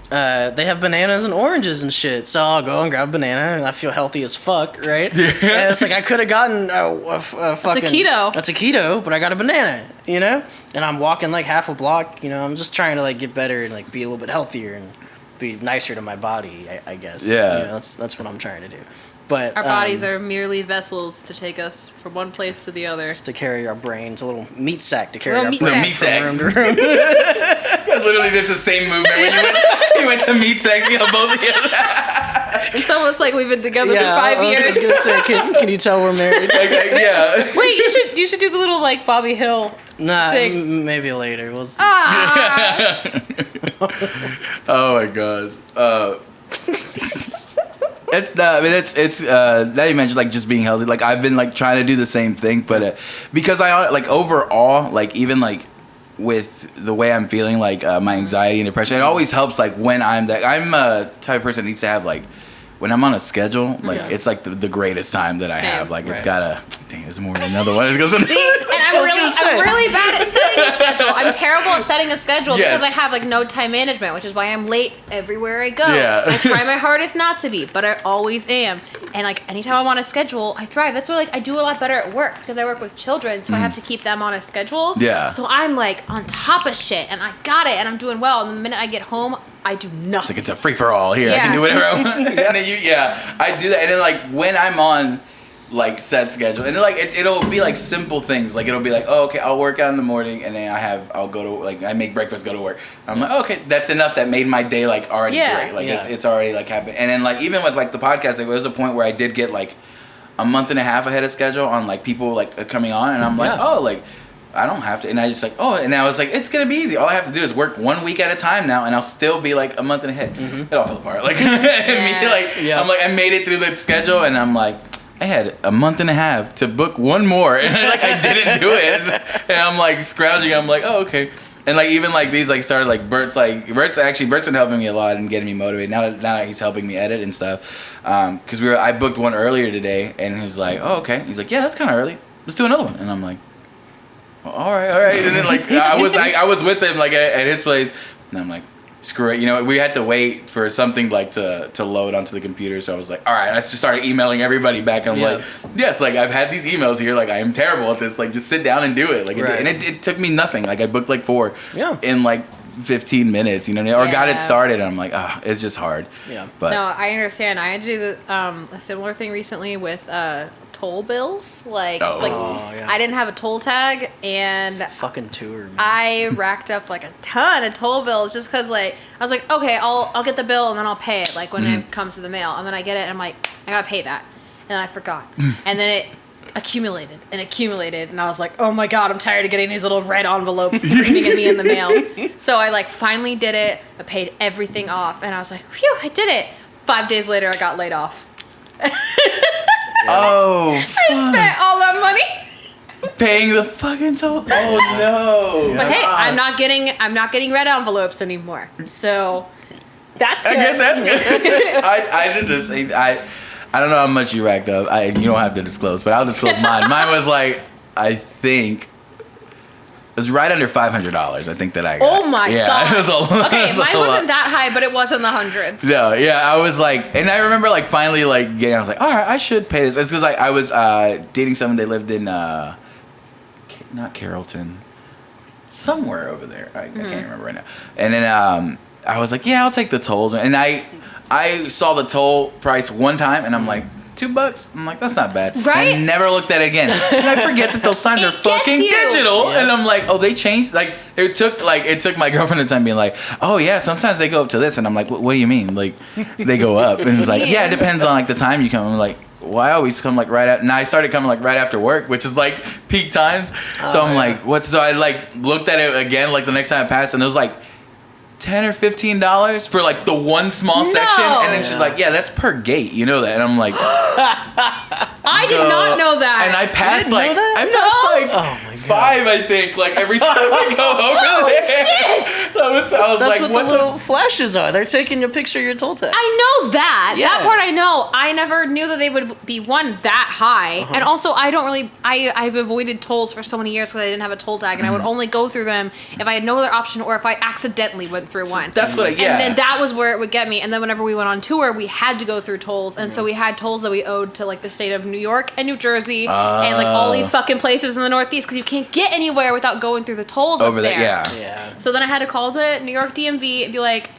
they have bananas and oranges and shit. So I'll go and grab a banana, and I feel healthy as fuck, right? Yeah. And it's like I could have gotten a fucking taquito. A taquito, but I got a banana, you know? And I'm walking like half a block, you know? I'm just trying to like get better and like be a little bit healthier and be nicer to my body, I guess. Yeah. You know, that's what I'm trying to do. But our bodies are merely vessels to take us from one place to the other. Just to carry our brains, a little meat sack to carry little our meat brains sack. from room to room. You guys literally did the same movement when you went to meat sex. You know, both of you. It's almost like we've been together for 5 years. I was gonna say, can you tell we're married? Yeah. Wait, you should do the little like Bobby Hill. Nah, thing. Maybe later. We'll see. Oh my gosh. It's not. I mean, it's. Now you mentioned like just being healthy. Like I've been like trying to do the same thing, but because I like overall, like even like with the way I'm feeling, like my anxiety and depression, it always helps. Like when I'm a type of person that needs to have like. When I'm on a schedule, like it's like the greatest time that I have. Like it's gotta. Dang, there's more than another one. It goes in. See, and I'm really bad at setting a schedule. I'm terrible at setting a schedule because I have like no time management, which is why I'm late everywhere I go. Yeah. I try my hardest not to be, but I always am. And like anytime I'm on a schedule, I thrive. That's why like I do a lot better at work because I work with children, so I have to keep them on a schedule. Yeah. So I'm like on top of shit, and I got it, and I'm doing well. And the minute I get home, I do nothing. It's like it's a free for all here. I can do whatever I want. And then I do that. And then like when I'm on like set schedule, and then like it'll be like simple things. Like it'll be like, oh okay, I'll work out in the morning, and then I'll go to like I make breakfast, go to work. I'm like, okay, that's enough. That made my day like already great. Like it's already like happened. And then like even with like the podcast, like, there was a point where I did get like a month and a half ahead of schedule on like people like coming on, and I'm like, oh like. I don't have to, and I just like, and I was like, it's gonna be easy. All I have to do is work 1 week at a time now, and I'll still be like a month and ahead. It all fell apart. Like, I'm like, I made it through the schedule, and I'm like, I had a month and a half to book one more, and like I didn't do it, and I'm like scrounging. I'm like, oh okay, And like even like these like started like Bert's been helping me a lot and getting me motivated. Now he's helping me edit and stuff. Because I booked one earlier today, and he's like, oh okay. He's like, yeah, that's kind of early. Let's do another one. And I'm like, all right. And then like I was with him like at his place, and I'm like, screw it. You know, we had to wait for something like to load onto the computer. So I was like, all right. I just started emailing everybody back. And I'm like, yes, like I've had these emails here. Like I am terrible at this. Like just sit down and do it. Like it took me nothing. Like I booked like 4 in like 15 minutes, you know, or got it started. And I'm like, it's just hard. Yeah. But no, I understand. I had to do a similar thing recently with toll bills. I didn't have a toll tag, and fucking tour, man. I racked up like a ton of toll bills just because like I was like, okay, I'll get the bill and then I'll pay it like when it comes to the mail, and then I get it and I'm like, I gotta pay that, and I forgot, and then it accumulated, and I was like, oh my god, I'm tired of getting these little red envelopes screaming at me in the mail. So I like finally did it. I paid everything off, and I was like, phew, I did it. 5 days later, I got laid off. Oh, I spent all that money paying the fucking toll. Oh no! But hey, I'm not getting red envelopes anymore. So that's good. I guess that's good. I did the same. I don't know how much you racked up. You don't have to disclose, but I'll disclose mine. Mine was like, I think it was right under $500. I think that I got. Oh my god! It was mine wasn't that high, but it was in the hundreds. No, yeah, I was like, and I remember like finally like getting. I was like, all right, I should pay this. It's because I was dating someone. They lived in not Carrollton, somewhere over there. I can't remember right now. And then I was like, yeah, I'll take the tolls. And I saw the toll price one time, and I'm like, $2. I'm like, that's not bad. Right? I never looked at it again. And I forget that those signs are fucking digital. Yeah. And I'm like, oh, they changed. Like it took my girlfriend a time being like, oh yeah, sometimes they go up to this, and I'm like, what do you mean? Like they go up, and it's like, yeah, it depends on like the time you come. I'm like, well, I always come like right at. And I started coming like right after work, which is like peak times. So I'm like, what? So I like looked at it again like the next time I passed, and it was like $10 or $15 for like the one small section, and then she's like, yeah, that's per gate, you know that. And I'm like, I did not know that. And I passed like oh my 5, I think, like every time I go over there. Shit! I was that's like, what the little flashes are. They're taking a picture of your toll tag. I know that. Yeah. That part I know. I never knew that they would be that high. And also I don't really I've avoided tolls for so many years because I didn't have a toll tag, and I would only go through them if I had no other option or if I accidentally went through one. That's what And then that was where it would get me. And then whenever we went on tour, we had to go through tolls, and so we had tolls that we owed to like the state of New York and New Jersey and like all these fucking places in the Northeast, because you can't get anywhere without going through the tolls over there. Yeah. So then I had to call the New York DMV and be like,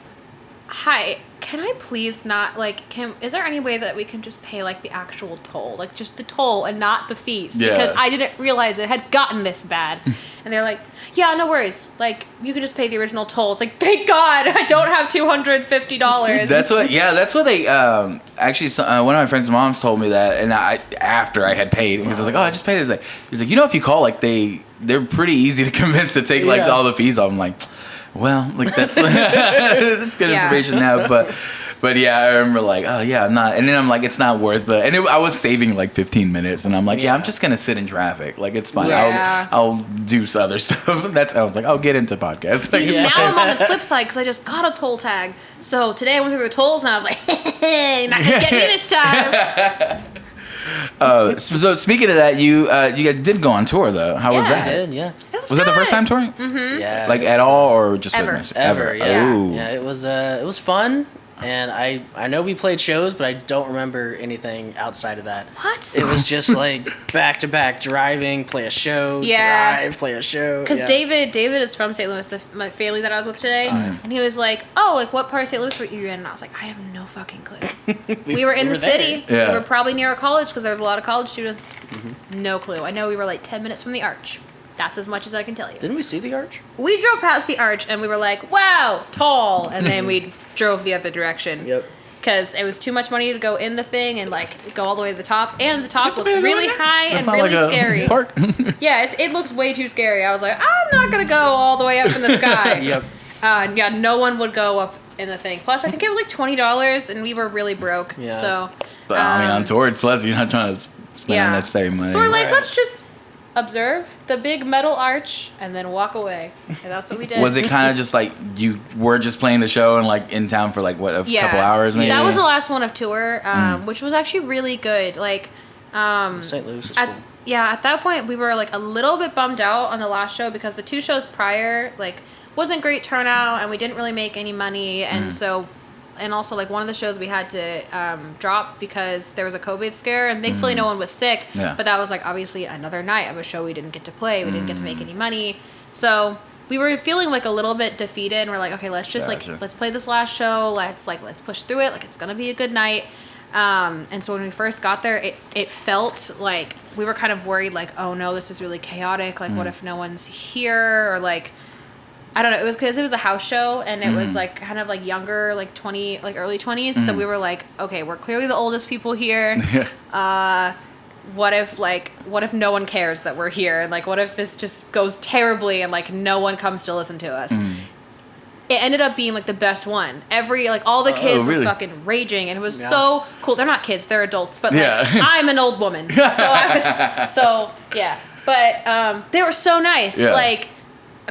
hi, can I please not, like, is there any way that we can just pay, like, the actual toll? Like, just the toll and not the fees? Yeah. Because I didn't realize it had gotten this bad. And they're like, yeah, no worries. Like, you can just pay the original toll. It's like, thank God, I don't have $250. That's what they, actually, one of my friend's moms told me that, and after I had paid, because I was like, oh, I just paid it. He's like, you know, if you call, like, they're pretty easy to convince to take, like, all the fees off. I'm like, well, like that's that's good information now, but yeah, I remember like, oh yeah, I'm not, and then I'm like, it's not worth it. And I was saving like 15 minutes, and I'm like, yeah, I'm just gonna sit in traffic, like it's fine. Yeah. I'll do some other stuff. I was like, I'll get into podcasts. Like, now I'm on the flip side because I just got a toll tag. So today I went through the tolls, and I was like, hey, not gonna get me this time. So speaking of that, you guys did go on tour though. How was that? I did, yeah. Was that the first time touring? Mm-hmm. Yeah. Like at all, or just ever? Ever, yeah. Ooh. Yeah, it was fun. And I know we played shows, but I don't remember anything outside of that. What? It was just like back-to-back driving, play a show, drive, play a show. Because David is from St. Louis, my family that I was with today, and he was like, oh, like what part of St. Louis were you in? And I was like, I have no fucking clue. we were in the city. Yeah. We were probably near a college because there was a lot of college students. Mm-hmm. No clue. I know we were like 10 minutes from the Arch. That's as much as I can tell you. Didn't we see the Arch? We drove past the Arch and we were like, wow, tall. And then we drove the other direction. Yep. Because it was too much money to go in the thing and like go all the way to the top. And the top looks really high and really scary. Park. Yeah, it looks way too scary. I was like, I'm not going to go all the way up in the sky. Yep. Yeah, no one would go up in the thing. Plus, I think it was like $20 and we were really broke. Yeah. So. But, I mean, on tour, it's less. You're not trying to spend unnecessary money. So we're like, let's just observe the big metal arch, and then walk away. And that's what we did. Was it kind of just like you were just playing the show and like in town for like what couple hours maybe? That was the last one of tour, which was actually really good. Like, St. Louis was cool. Yeah, at that point we were like a little bit bummed out on the last show because the 2 shows prior like wasn't great turnout and we didn't really make any money, and so. And also, like, one of the shows we had to drop because there was a COVID scare, and thankfully no one was sick. Yeah. But that was, like, obviously another night of a show we didn't get to play. We didn't get to make any money. So we were feeling, like, a little bit defeated, and we're like, okay, let's just, like, let's play this last show. Let's push through it. Like, it's going to be a good night. And so when we first got there, it felt like we were kind of worried, like, oh, no, this is really chaotic. Like, what if no one's here? Or, like... I don't know. It was because it was a house show, and it was like kind of like younger, like 20, like early 20s. So we were like, okay, we're clearly the oldest people here. What if no one cares that we're here? And like, what if this just goes terribly and like no one comes to listen to us? It ended up being like the best one. All the kids were fucking raging, and it was so cool. They're not kids, they're adults, but like I'm an old woman, so But they were so nice, like.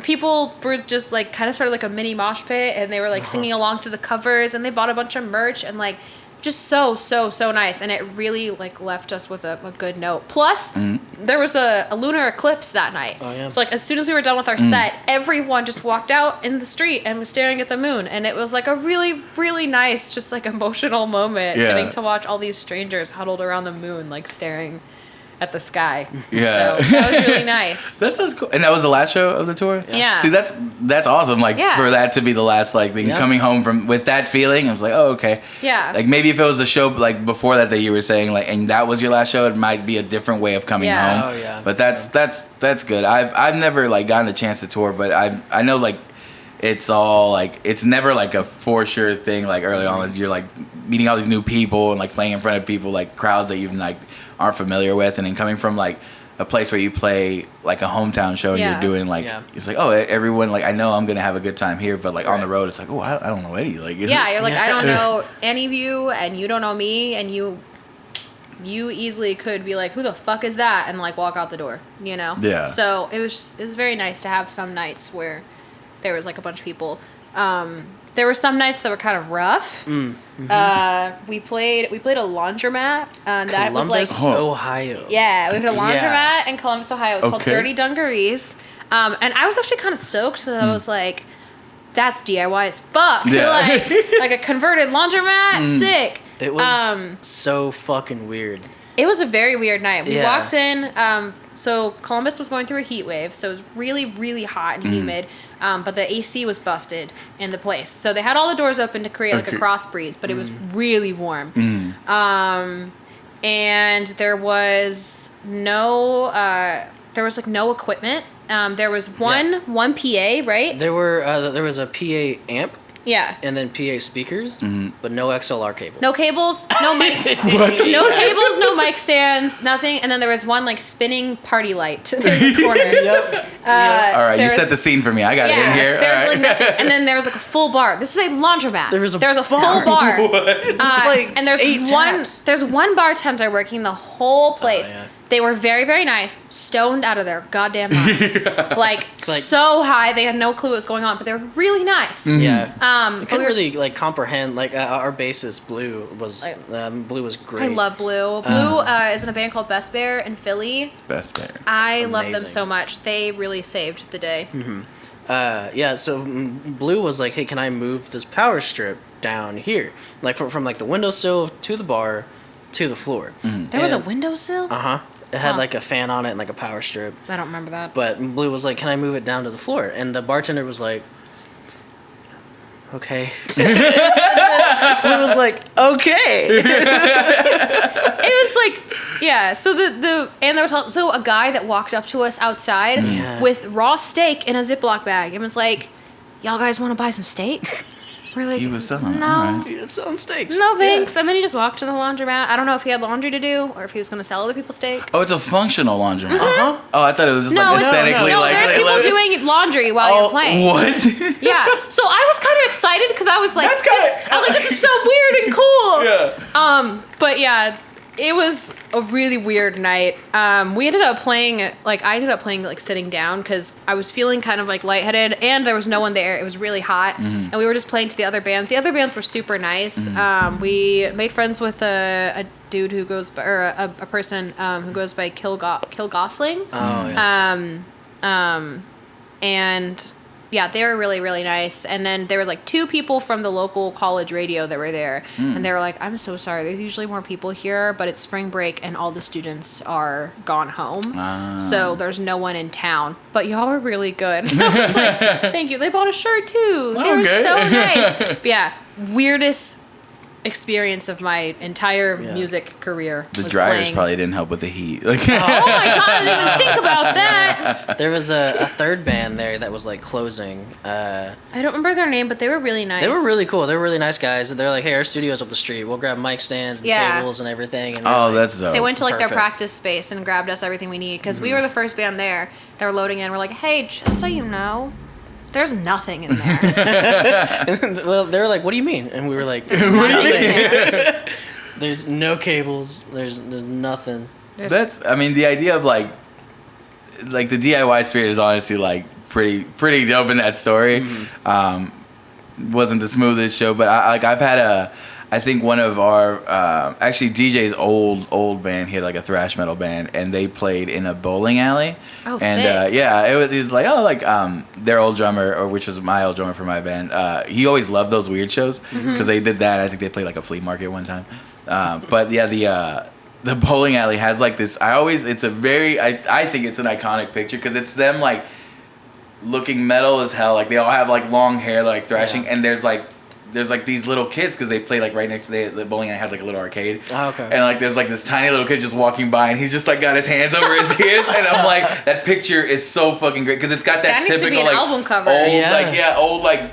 People were just like kind of started like a mini mosh pit, and they were like singing along to the covers, and they bought a bunch of merch, and like just so nice, and it really like left us with a good note. Plus there was a lunar eclipse that night. So like as soon as we were done with our set, everyone just walked out in the street and was staring at the moon, and it was like a really nice just like emotional moment getting to watch all these strangers huddled around the moon like staring at the sky. So that was really nice. That sounds cool. And that was the last show of the tour? Yeah. See, that's awesome. Like for that to be the last like thing, coming home from with that feeling, I was like, oh, okay. Yeah. Like maybe if it was a show like before that you were saying like, and that was your last show, it might be a different way of coming home. Oh yeah. But that's good. I've never like gotten the chance to tour, but I know like it's all like it's never like a for sure thing. Like early on, you're like meeting all these new people and like playing in front of people like crowds that you like aren't familiar with, and then coming from like a place where you play like a hometown show and you're doing like it's like, oh, everyone like I know I'm gonna have a good time here, but like on the road it's like, oh, I don't know any like you're like I don't know any of you, and you don't know me, and you easily could be like, who the fuck is that, and like walk out the door, you know. So it was very nice to have some nights where there was like a bunch of people. There were some nights that were kind of rough. We played a laundromat. That was like Ohio. Yeah, we played a laundromat in Columbus, Ohio. It was called Dirty Dungarees. And I was actually kind of stoked that I was like, that's DIY as fuck. Like a converted laundromat, sick. It was so fucking weird. It was a very weird night. We walked in. So Columbus was going through a heat wave, so it was really hot and humid. But the AC was busted in the place, so they had all the doors open to create like a cross breeze, but it was really warm. And there was no equipment. There was one PA, right? There was a PA amp. Yeah. And then PA speakers, but no XLR cables. No cables, no mic. No cables, no mic stands, nothing. And then there was one like spinning party light in the corner. All right, you set the scene for me. I got it in here. All right. And then there was like a full bar. This is a laundromat. There was a full bar. Like and there's one bartender working the whole place. They were very nice, stoned out of their goddamn mind. Like so high, they had no clue what was going on, but they were really nice. Yeah. I couldn't really like comprehend. Like our bassist Blue was great. I love Blue. Blue is in a band called Best Bear in Philly. Best Bear. I love them so much. They really saved the day. So Blue was like, hey, can I move this power strip down here? Like from like the windowsill to the bar to the floor. There was a windowsill? It had like a fan on it and like a power strip. I don't remember that. But Blue was like, can I move it down to the floor? And the bartender was like, okay. Blue was like, okay. It was like, yeah. So and there was also a guy that walked up to us outside with raw steak in a Ziploc bag and was like, y'all guys want to buy some steak? We're like, he was selling. No, right. He was selling steaks. No thanks. And then he just walked to the laundromat. I don't know if he had laundry to do or if he was going to sell other people steak. Oh, it's a functional laundromat. Oh, I thought it was just like aesthetically no, like. There's people doing laundry while you're playing. What? Yeah. So I was kind of excited because I was like, this is so weird and cool. Yeah. But yeah, It was a really weird night. We ended up playing, I ended up playing, sitting down because I was feeling kind of, lightheaded, and there was no one there. It was really hot, and we were just playing to the other bands. The other bands were super nice. We made friends with a dude who goes by, or a person who goes by Kill Gosling. Oh, yeah. And yeah, they were really, really nice. And then there was 2 people from the local college radio that were there. And they were like, I'm so sorry. There's usually more people here, but it's spring break and all the students are gone home. So there's no one in town. But y'all were really good. And I was like, thank you. They bought a shirt too. They were so nice. But yeah, weirdest experience of my entire music career. The dryers probably didn't help with the heat. Oh my god, I didn't even think about that. There was a third band there that was closing. I don't remember their name, but they were really nice. They were really cool. They were really nice guys. They're like, hey, our studio's up the street. We'll grab mic stands and cables and everything. And that's dope. They went to their Perfect. practice space and grabbed us everything we need because we were the first band there. They were loading in. We're like, hey, just so you know, there's nothing in there. Well, they were like, what do you mean? And we were like, There's nothing in there. there's no cables. There's nothing. The idea of the DIY spirit is honestly pretty dope in that story. Wasn't the smoothest show, but I've had I think one of our actually DJ's old band, he had a thrash metal band, and they played in a bowling alley. Oh, and sick. he's their old drummer, or which was my old drummer for my band. He always loved those weird shows because they did that. I think they played a flea market one time. But yeah, the bowling alley has this. It's a very I think it's an iconic picture because it's them looking metal as hell. They all have long hair, thrashing, and there's these little kids because they play right next to the bowling alley has a little arcade. Oh, okay. And there's this tiny little kid just walking by and he's just got his hands over his ears and I'm that picture is so fucking great because it's got that needs typical to be an album cover. old old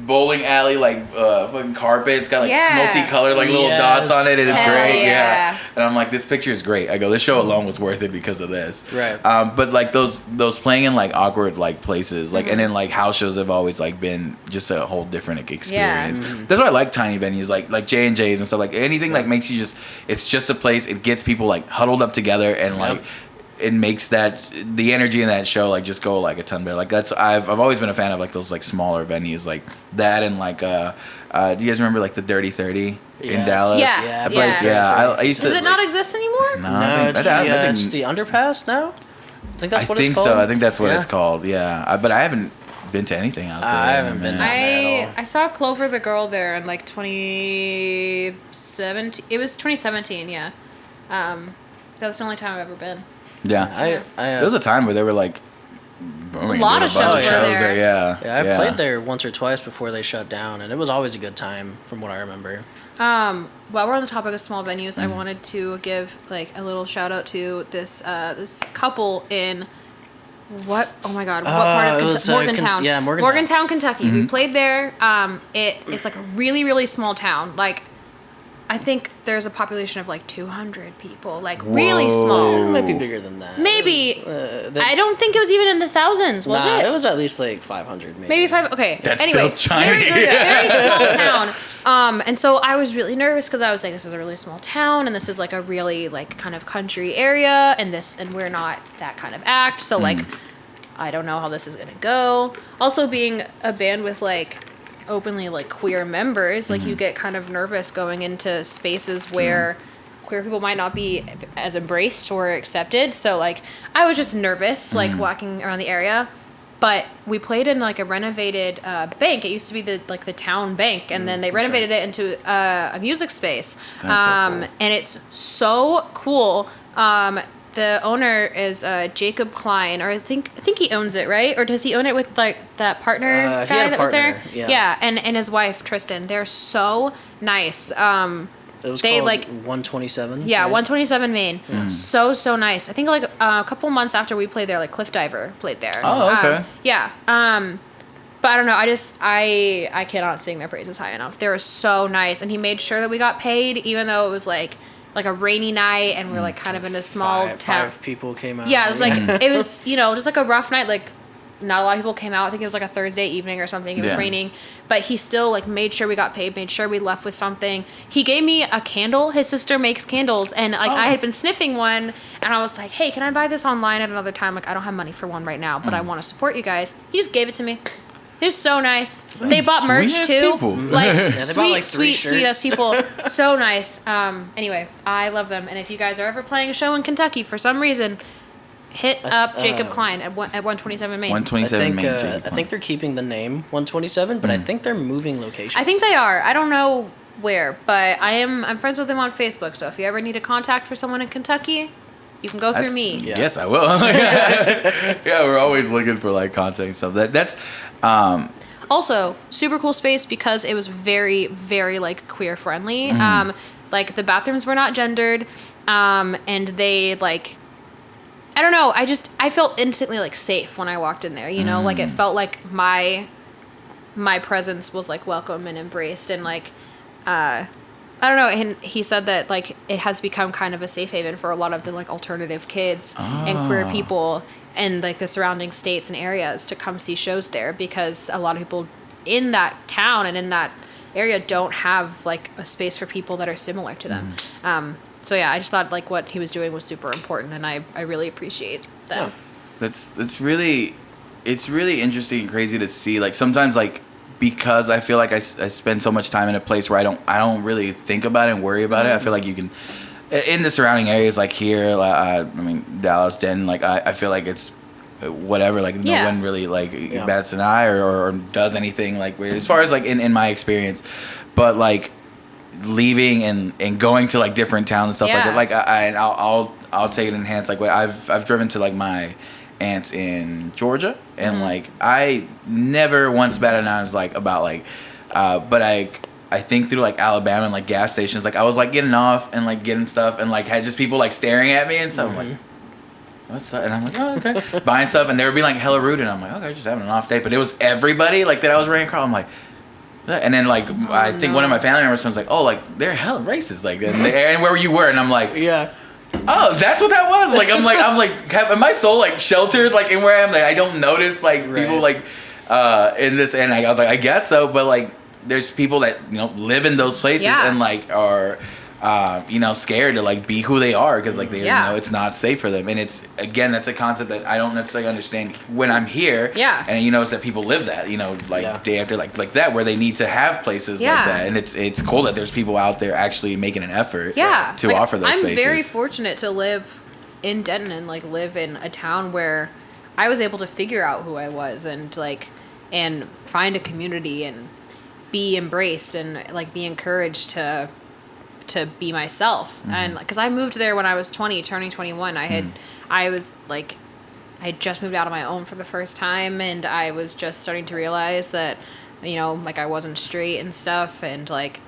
bowling alley fucking carpet. It's got multicolored little dots on it. It is Hell great. yeah. And I'm this picture is great. I go, this show alone was worth it because of this. Right. But those playing in awkward places and then house shows have always been just a whole different experience. That's why I like tiny venues like J&J's and stuff anything makes you it's just a place. It gets people huddled up together and it makes the energy in that show just go a ton better. I've always been a fan of those smaller venues that and do you guys remember the Dirty 30 in Dallas? Yes. That place, I used to. Does it not exist anymore? No, it's the underpass now. I think that's what it's called. I think that's what it's called. Yeah, but I haven't been to anything out there. I haven't been down there at all. I saw Clover the Girl there in 2017. It was 2017. Yeah. That's the only time I've ever been. Yeah, there was a time where they were booming. A lot of shows were there. Yeah, I played there once or twice before they shut down, and it was always a good time, from what I remember. While we're on the topic of small venues, I wanted to give a little shout out to this this couple in what? Oh my God! What part of Morgantown? Morgantown, Kentucky. We played there. It's a really, really small town. I think there's a population of 200 people, really small. It might be bigger than that. Maybe. I don't think it was even in the thousands, was it? It was at least 500 maybe. Maybe 5, okay. That's anyway, still tiny. Very small town. And so I was really nervous because I was this is a really small town and this is a really kind of country area and we're not that kind of act. So I don't know how this is going to go. Also being a band with openly queer members, you get kind of nervous going into spaces where queer people might not be as embraced or accepted. So I was just nervous walking around the area. But we played in a renovated bank. It used to be the town bank, and then they renovated it into a music space. That's so cool. And it's so cool. The owner is Jacob Klein, or I think he owns it, right? Or does he own it with that partner guy he had a that was partner, there? yeah. and his wife Tristan. They're so nice. It was called 127. Yeah, right? 127 Main. So nice. I think a couple months after we played there, Cliff Diver played there. Oh, okay. Yeah. But I don't know. I cannot sing their praises high enough. They were so nice, and he made sure that we got paid, even though it was a rainy night, and we're kind of in a small town. 5 people came out. Yeah, it was it was just a rough night. not a lot of people came out. I think it was like a Thursday evening or something. It was raining, but he still like made sure we got paid, made sure we left with something. He gave me a candle. His sister makes candles, and like I had been sniffing one, and I was like, hey, can I buy this online at another time? Like I don't have money for one right now, but I want to support you guys. He just gave it to me. It was so nice. They bought merch too. Like sweet ass people. So nice. Anyway, I love them, and if you guys are ever playing a show in Kentucky for some reason, hit up Jacob Klein at 127 Main. 127 Main. I think they're keeping the name 127, but I think they're moving location. I think they are. I don't know where, but I'm friends with them on Facebook. So if you ever need a contact for someone in Kentucky, you can go through me. Yeah. Yes, I will. Yeah, we're always looking for like contact and stuff. That's also super cool space because it was very, very like queer friendly. Like the bathrooms were not gendered, and they like, I don't know. I felt instantly like safe when I walked in there. You know, like it felt like my presence was like welcome and embraced, and like I don't know. And he said that like it has become kind of a safe haven for a lot of the like alternative kids and queer people and like the surrounding states and areas to come see shows there, because a lot of people in that town and in that area don't have like a space for people that are similar to them. So yeah, I just thought like what he was doing was super important, and I really appreciate that. It's really interesting and crazy to see. Like sometimes like, because I feel like I spend so much time in a place where I don't really think about it and worry about it. I feel like you can, in the surrounding areas like here, I mean Dallas, Denton, like I feel like it's whatever, like no one really like bats an eye or does anything like weird as far as like in my experience. But like leaving and going to like different towns and stuff like that, like I'll take it in hands. Like I've driven to like my aunts in Georgia, and like I never once batted an eye like about like but I think through like Alabama and like gas stations, like I was like getting off and like getting stuff and like had just people like staring at me and stuff. I'm like, what's that? And I'm like, oh, okay. Buying stuff, and they were being like hella rude, and I'm like, okay, just having an off day. But it was everybody like that I was running across. I'm like, and then like I think one of my family members was like, oh, like they're hella racist, like and where you were, and I'm like, oh, that's what that was. Like I'm like, am my soul like sheltered like in where I am? Like I don't notice like people like in this, and I was like, I guess so, but like there's people that live in those places and like are scared to like be who they are because like they it's not safe for them. And it's again, that's a concept that I don't necessarily understand when I'm here. And you notice that people live that day after like that, where they need to have places like that. And it's cool that there's people out there actually making an effort to offer those spaces. I'm very fortunate to live in Denton and like live in a town where I was able to figure out who I was and find a community and be embraced and like be encouraged to be myself. And because I moved there when I was 20, turning 21, I had just moved out on my own for the first time, and I was just starting to realize that like I wasn't straight and stuff, and like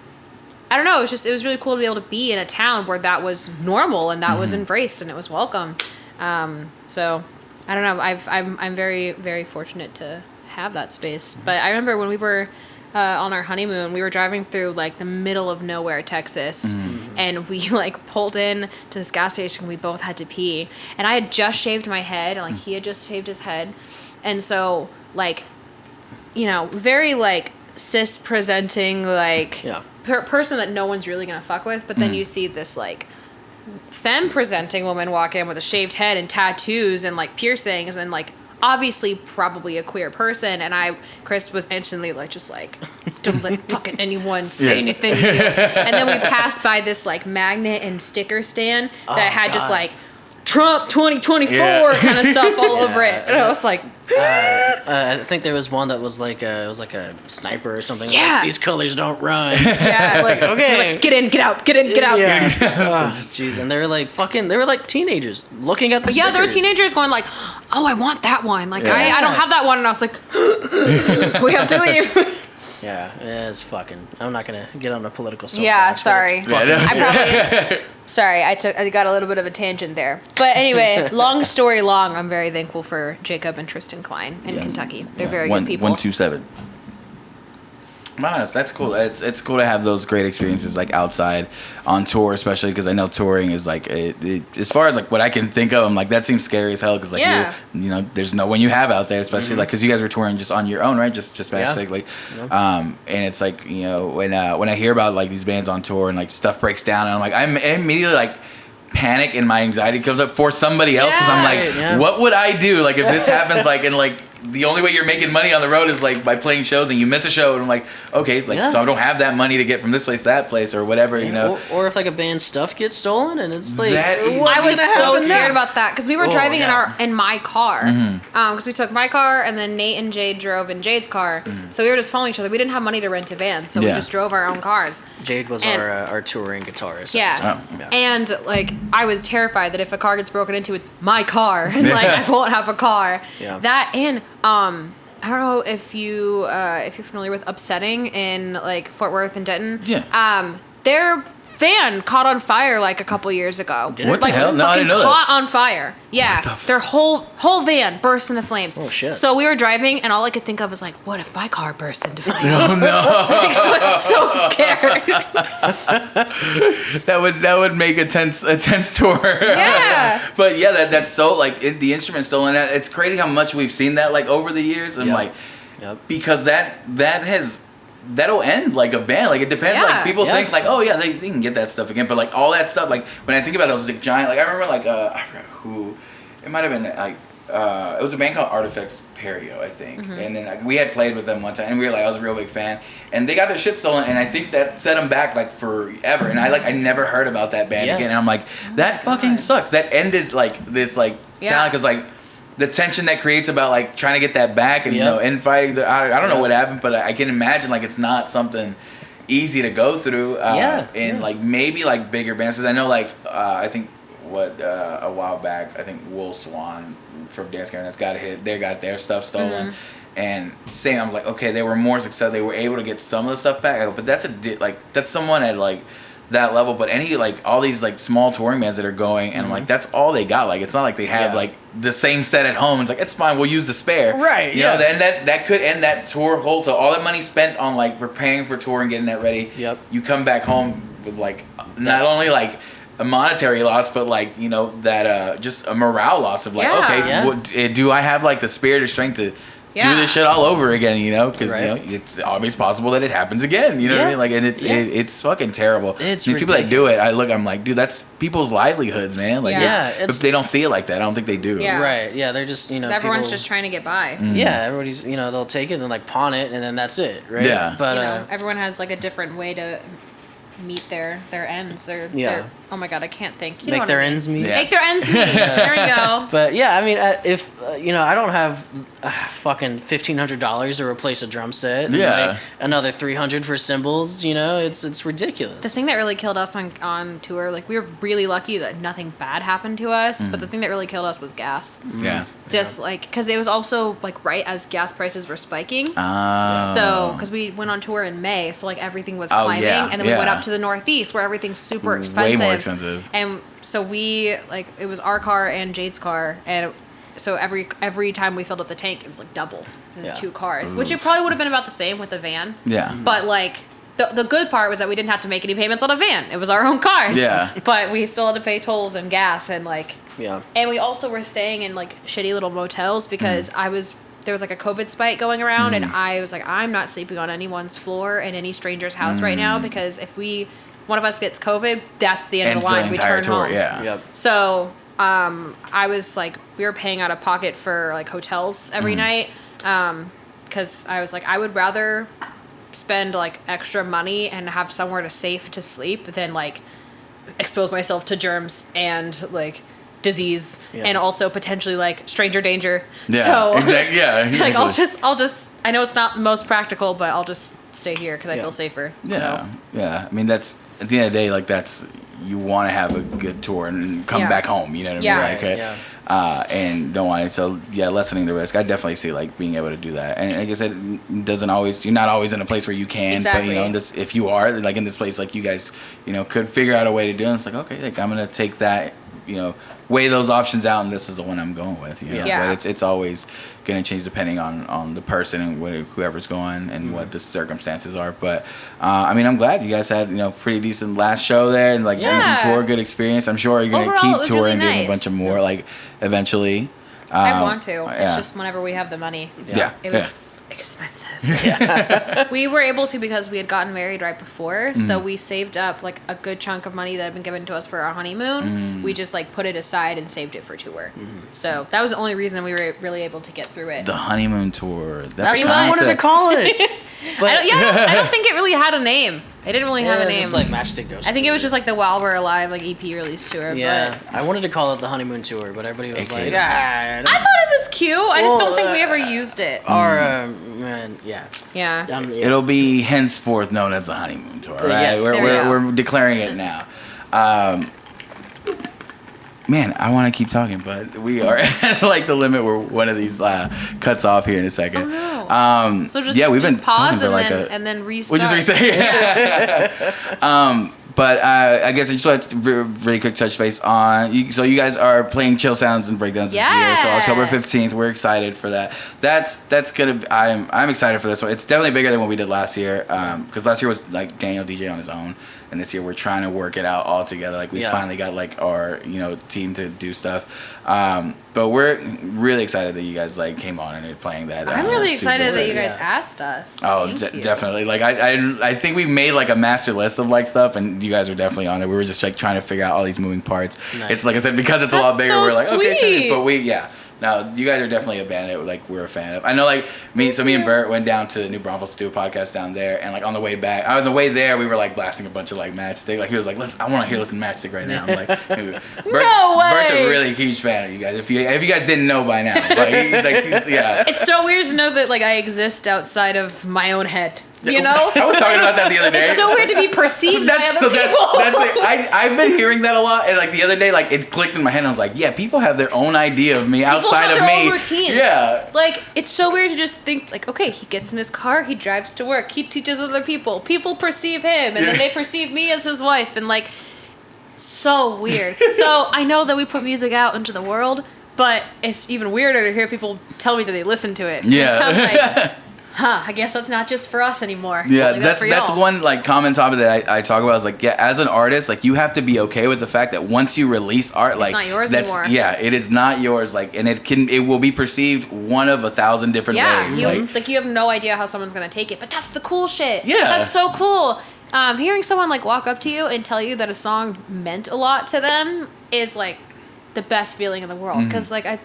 I don't know, it was really cool to be able to be in a town where that was normal and that was embraced and it was welcome. So I don't know, I'm very, very fortunate to have that space. But I remember when we were on our honeymoon, we were driving through like the middle of nowhere, Texas, and we like pulled in to this gas station. We both had to pee, and I had just shaved my head, and like he had just shaved his head, and so like, very like cis presenting like person that no one's really gonna fuck with. But then you see this like femme presenting woman walk in with a shaved head and tattoos and like piercings and like obviously probably a queer person, and Chris was instantly like just like don't let fucking anyone say anything to you. And then we passed by this like magnet and sticker stand that had just like Trump 2024 kind of stuff all over it, and I was like I think there was one that was like it was like a sniper or something. Like, these colors don't run. Like okay, like, get in, get out, get in, get out. Jeez, and they were like teenagers looking at the stickers. They were teenagers going like, oh, I want that one. Like I don't have that one, and I was like, we have to leave. It's fucking. I'm not gonna get on a political soapbox. Yeah, sorry. Sorry, I got a little bit of a tangent there. But anyway, long story long, I'm very thankful for Jacob and Tristan Klein in Kentucky. They're very good people. 127. Nice, that's cool. It's cool to have those great experiences like outside on tour, especially because I know touring is like as far as like what I can think of, I'm like that seems scary as hell because like you know there's no one you have out there, especially like because you guys were touring just on your own, right? Just Matchstick, like, and it's like you know when I hear about like these bands on tour and like stuff breaks down and I'm like I'm immediately like panic and my anxiety comes up for somebody else because I'm like what would I do like if this happens like and like the only way you're making money on the road is like by playing shows and you miss a show and I'm like okay like so I don't have that money to get from this place to that place or whatever you know or if like a band's stuff gets stolen and it's like I was so scared about that because we were driving in my car because we took my car and then Nate and Jade drove in Jade's car so we were just following each other. We didn't have money to rent a van so we just drove our own cars. Jade was our touring guitarist and like I was terrified that if a car gets broken into it's my car and like I won't have a car that and I don't know if you're familiar with Upsetting in like Fort Worth and Denton. Their van caught on fire like a couple years ago. What the hell? No, I didn't know that. Caught on fire. Yeah, their whole van burst into flames. Oh shit! So we were driving, and all I could think of was like, what if my car bursts into flames? Oh no! Like, I was so scared. that would make a tense tour. Yeah. But yeah, that's so like the instrument stolen. It's crazy how much we've seen that like over the years, and like because that'll end like a band. Like it depends. Like people think like, oh yeah, they can get that stuff again. But like all that stuff, like when I think about those like giant, like I remember like I forgot who, it might have been like it was a band called Artifacts Perio, I think. And then like, we had played with them one time, and we were like I was a real big fan. And they got their shit stolen, and I think that set them back like forever. And I never heard about that band again. And I'm like, that fucking sucks. That ended like this like talent because like. The tension that creates about like trying to get that back and you know infighting. I don't know what happened, but I can imagine like it's not something easy to go through. And like maybe like bigger bands. Because I know like I think a while back I think Wolf Swan from Dance Cabinet got hit. They got their stuff stolen. And saying I'm like okay they were more successful. They were able to get some of the stuff back. But that's that's someone at like. That level, but any like all these like small touring bands that are going and like that's all they got. Like it's not like they have like the same set at home. It's like it's fine, we'll use the spare. Right. You know, then that could end that tour hold. So all that money spent on like preparing for tour and getting that ready. You come back home with like not only like a monetary loss, but like you know that just a morale loss of like do I have like the spirit or strength to do this shit all over again, you know, because you know it's always possible that it happens again. You know what I mean? Like, and it's fucking terrible. It's these people that do it. I'm like, dude, that's people's livelihoods, man. Like, if they don't see it like that, I don't think they do. Right? Yeah, they're just everyone's just trying to get by. Yeah, everybody's they'll take it and like pawn it, and then that's it, right? Yeah, but everyone has like a different way to meet their ends or their, oh my god I can't think make their ends meet. Make their ends meet. There we go. But yeah, I mean if I don't have fucking $1,500 to replace a drum set and like another $300 for cymbals, it's ridiculous. The thing that really killed us on tour, like we were really lucky that nothing bad happened to us, but the thing that really killed us was gas. Just like because it was also like right as gas prices were spiking. So because we went on tour in May, so like everything was climbing, and then we went up to the Northeast where everything's super expensive. Way more expensive. And so we like it was our car and Jade's car, and so every time we filled up the tank, it was like double. It was 2 cars, which it probably would have been about the same with the van. Yeah. But like the good part was that we didn't have to make any payments on a van. It was our own cars. Yeah. But we still had to pay tolls and gas and like. Yeah. And we also were staying in like shitty little motels because there was like a COVID spike going around, and I was like, I'm not sleeping on anyone's floor in any stranger's house right now because if one of us gets COVID, that's the end of the line. We turn home. Yeah. Yep. So I was like, we were paying out of pocket for like hotels every night because I was like, I would rather spend like extra money and have somewhere safe to sleep than like expose myself to germs and like disease and also potentially like stranger danger. Yeah, so exactly. Yeah, like I'll just I know it's not the most practical, but I'll just stay here because I feel safer. Yeah, yeah. I mean, that's at the end of the day, like that's you want to have a good tour and come back home. You know what I mean? Right, okay. And don't want it. So lessening the risk. I definitely see like being able to do that. And like I said, you're not always in a place where you can. Exactly. But if you are like in this place, like you guys, could figure out a way to do it. It's like okay, like I'm gonna take that. weigh those options out, and this is the one I'm going with. But it's always going to change depending on the person and whoever's going and what the circumstances are. But I'm glad you guys had pretty decent last show there and decent tour, good experience. I'm sure you're going to keep touring, really doing a bunch of more eventually. I want to. It's just whenever we have the money. It was expensive. We were able to because we had gotten married right before, so we saved up a good chunk of money that had been given to us for our honeymoon. We just put it aside and saved it for tour. So that was the only reason we were really able to get through it. The honeymoon tour. That's what I wanted to call it. But I don't think it really had a name. It didn't really have a name. Just Matchstick Goes. I think it was just the While We're Alive EP release tour. Yeah, but I wanted to call it the honeymoon tour, but everybody was I thought it was cute. I just don't think we ever used it. It'll be henceforth known as the honeymoon tour. Right? Yes, we're declaring it now. Man, I want to keep talking, but we are at the limit where one of these cuts off here in a second. Oh, no. So we've been pause and then restart. We'll just reset. But I guess I just want to really quick touch base on. So you guys are playing Chill Sounds and Breakdowns this year. So October 15th, we're excited for that. That's gonna. I'm excited for this one. It's definitely bigger than what we did last year. Because last year was Daniel DJ on his own. And this year we're trying to work it out all together. We finally got our team to do stuff. But we're really excited that you guys came on and are playing that. I'm really excited that you guys asked us. Oh, definitely. I think we made a master list of stuff, and you guys were definitely on it. We were just trying to figure out all these moving parts. Nice. It's like I said, because it's a lot bigger. We're okay, but no, you guys are definitely a band that we're a fan of. I know me and Bert went down to New Braunfels to do a podcast down there, and on the way back, on the way there, we were blasting a bunch of Matchstick. He was I want to listen to Matchstick right now. I'm Bert's a really huge fan of you guys. If you guys didn't know by now, It's so weird to know that I exist outside of my own head. I was talking about that the other day. It's so weird to be perceived by other people. That's it. I've been hearing that a lot, and the other day, it clicked in my head. And I was yeah, people have their own idea of me outside of me. People have their own routines. Yeah. It's so weird to just think okay, he gets in his car, he drives to work, he teaches other people. People perceive him, and then they perceive me as his wife, and so weird. So I know that we put music out into the world, but it's even weirder to hear people tell me that they listen to it. Yeah. I guess that's not just for us anymore. Yeah, that's one common topic that I talk about is as an artist, you have to be okay with the fact that once you release art, it's not yours anymore. Yeah, it is not yours. And it will be perceived one of 1,000 different ways. You have no idea how someone's gonna take it, but that's the cool shit. Yeah, that's so cool. Hearing someone walk up to you and tell you that a song meant a lot to them is the best feeling in the world. Because like I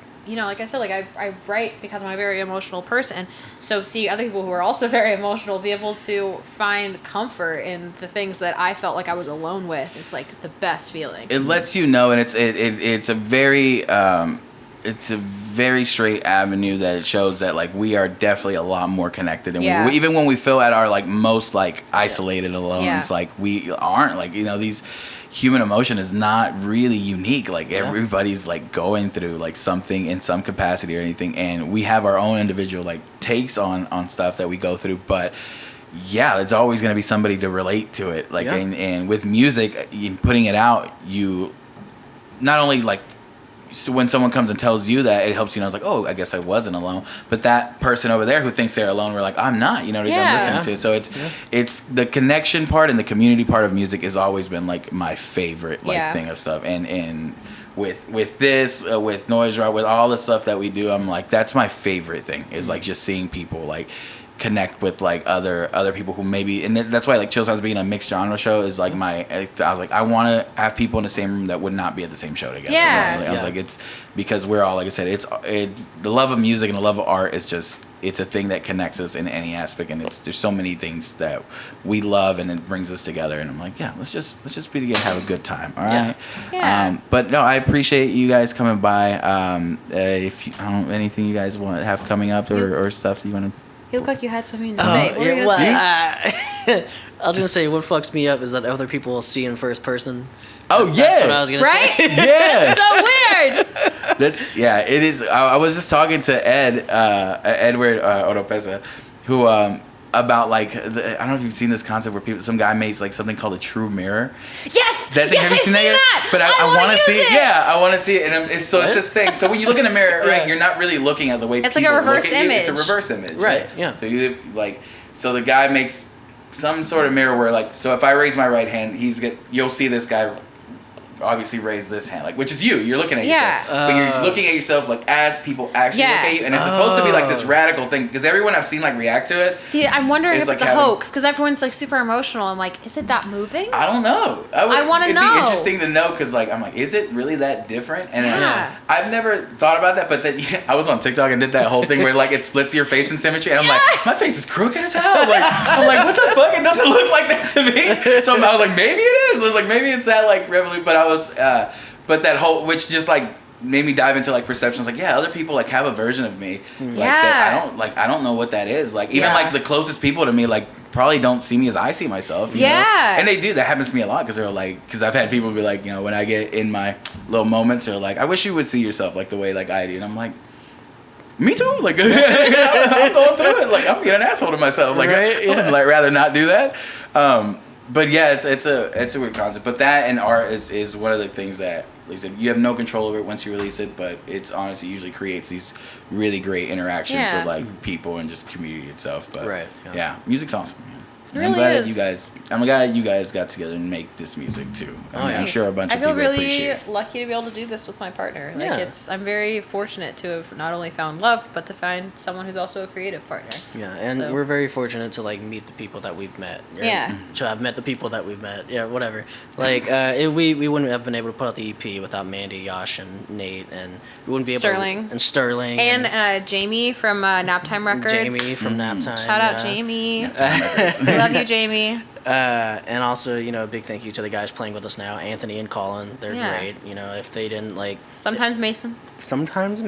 said, I write because I'm a very emotional person. So seeing other people who are also very emotional be able to find comfort in the things that I felt I was alone with is the best feeling. It lets you know, and it's a very straight avenue that it shows that we are definitely a lot more connected, and we, even when we feel at our most isolated alone, it's we aren't these. Human emotion is not really unique. Everybody's going through something in some capacity or anything, and we have our own individual takes on stuff that we go through. But it's always going to be somebody to relate to it. And with music, putting it out, you not only so when someone comes and tells you that, it helps you know, it's I guess I wasn't alone. But that person over there who thinks they're alone, we're I'm not, to listen to. So it's the connection part and the community part of music has always been my favorite thing of stuff. And with this, with NoiseROT, with all the stuff that we do, I'm that's my favorite thing is just seeing people connect with other people who maybe, and that's why Chill Sounds being a mixed genre show is I was I want to have people in the same room that would not be at the same show together. I was it's because we're all, I said, the love of music and the love of art is just, it's a thing that connects us in any aspect, and there's so many things that we love and it brings us together, and I'm let's just be together, have a good time. All right. But no, I appreciate you guys coming by. If anything you guys want to have coming up or stuff that you want to. You look like you had something to say. What were you going to say? I was going to say, what fucks me up is that other people will see in first person. Oh, yeah. That's what I was going to say. Right? Yeah. So weird. It is. I was just talking to Edward Oropesa, who about like I don't know if you've seen this concept where some guy makes like something called a true mirror. Yes. That thing, yes, have you I've seen seen that? that. But I want want to see it. Yeah, I want to see it, and it's this thing. So when you look in a mirror, right, Yeah. you're not really looking at the way It's people like a reverse look at you. image. It's a reverse image, Right, yeah. So you like, so the guy makes some sort of mirror where like, so if I raise my right hand, you'll see this guy obviously raise this hand, like, which is you. You're looking at yourself, but you're looking at yourself like as people actually look at you, and it's supposed to be like this radical thing because everyone I've seen like react to it. See, I'm wondering if like it's a hoax because everyone's like super emotional. I'm like, is it that moving? I don't know. I want to know. It'd be interesting to know because like I'm like, is it really that different? And I've never thought about that, but then I was on TikTok and did that whole thing where like it splits your face in symmetry, and I'm like, my face is crooked as hell. Like I'm like, what the fuck? It doesn't look like that to me. So I was like, maybe it is. I was like, maybe it's that like revolution. But I was. But that whole, which just like made me dive into like perceptions, like other people like have a version of me, like that I don't know what that is. Like even like the closest people to me like probably don't see me as I see myself. You know? And they do. That happens to me a lot because they're like, because I've had people be like, you know, when I get in my little moments, they're like, I wish you would see yourself like the way like I do, and I'm like. Me too. Like I'm going through it. Like I'm being an asshole to myself. Like I would like rather not do that. But yeah, it's a weird concept. But that and art is one of the things that, like I said, you have no control over it once you release it. But it's honestly usually creates these really great interactions with like people and just community itself. But yeah, music's awesome. Man. It really I'm glad you guys got together and make this music too. I mean, I'm sure a bunch of people appreciate it. I feel really lucky to be able to do this with my partner. Like I'm very fortunate to have not only found love, but to find someone who's also a creative partner. Yeah, and we're very fortunate to like meet the people that we've met. Yeah. To have met the people that we've met. Yeah, whatever. Like we wouldn't have been able to put out the EP without Mandy, Yash, and Nate, and we wouldn't be able to, Sterling and Jamie from Naptime Records. Jamie from Naptime. Shout out Jamie. Love you, Jamie. And also, you know, a big thank you to the guys playing with us now, Anthony and Colin. They're great. You know, if they didn't like. Sometimes Mason. It's like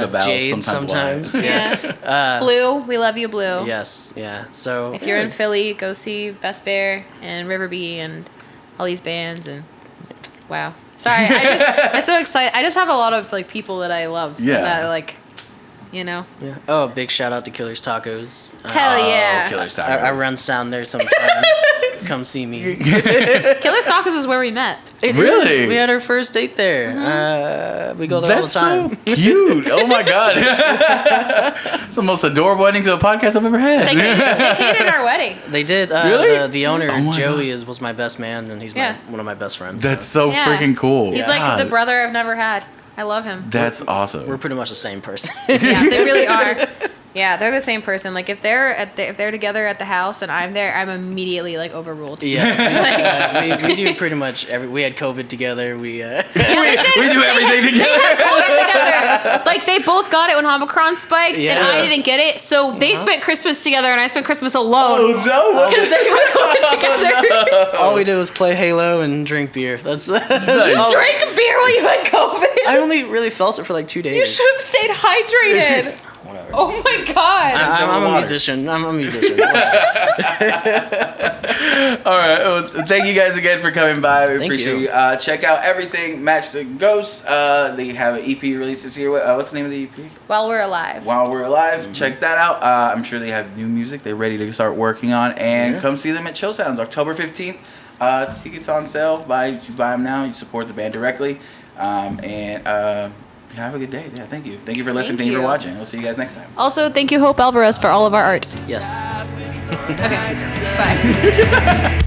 the valves, Jade sometimes. Blue, we love you, Blue. Yes, yeah. So if you're in Philly, go see Best Bear and River Bee and all these bands and wow. Sorry, I'm so excited. I just have a lot of like people that I love. Yeah. That like. You know? Yeah. Oh, big shout out to Killer's Tacos. Hell yeah. Killer's Tacos. I run sound there sometimes. Come see me. Killer's Tacos is where we met. Really? We had our first date there. We go there all the time. That's so cute. Oh my God. It's the most adorable ending to a podcast I've ever had. They catered our wedding. They did. Really? The owner, Joey, was my best man, and he's one of my best friends. That's so freaking cool. He's like the brother I've never had. I love him. That's awesome. We're pretty much the same person. Yeah, they really are. Yeah, they're the same person. Like if they're together at the house and I'm there, I'm immediately like overruled. Yeah, we do pretty much we had COVID together. We do everything together. They had COVID together. Like they both got it when Omicron spiked, and I didn't get it. So they spent Christmas together, and I spent Christmas alone. Oh no! Because they got COVID together. All we did was play Halo and drink beer. That's You drank beer while you had COVID. I only really felt it for like 2 days. You should have stayed hydrated. Whatever. Oh my God. I'm a musician. I'm a musician. All right. Well, thank you guys again for coming by. We appreciate you. Check out everything Matchstick Ghosts. They have an EP release this year. What's the name of the EP? While We're Alive. While We're Alive. Check that out. I'm sure they have new music they're ready to start working on. And come see them at Chill Sounds October 15th. Tickets on sale. You buy them now. You support the band directly. Have a good day. Yeah, thank you. Thank you for listening. Thank you for watching. We'll see you guys next time. Also, thank you, Hope Alvarez, for all of our art. Yes. Okay. Bye.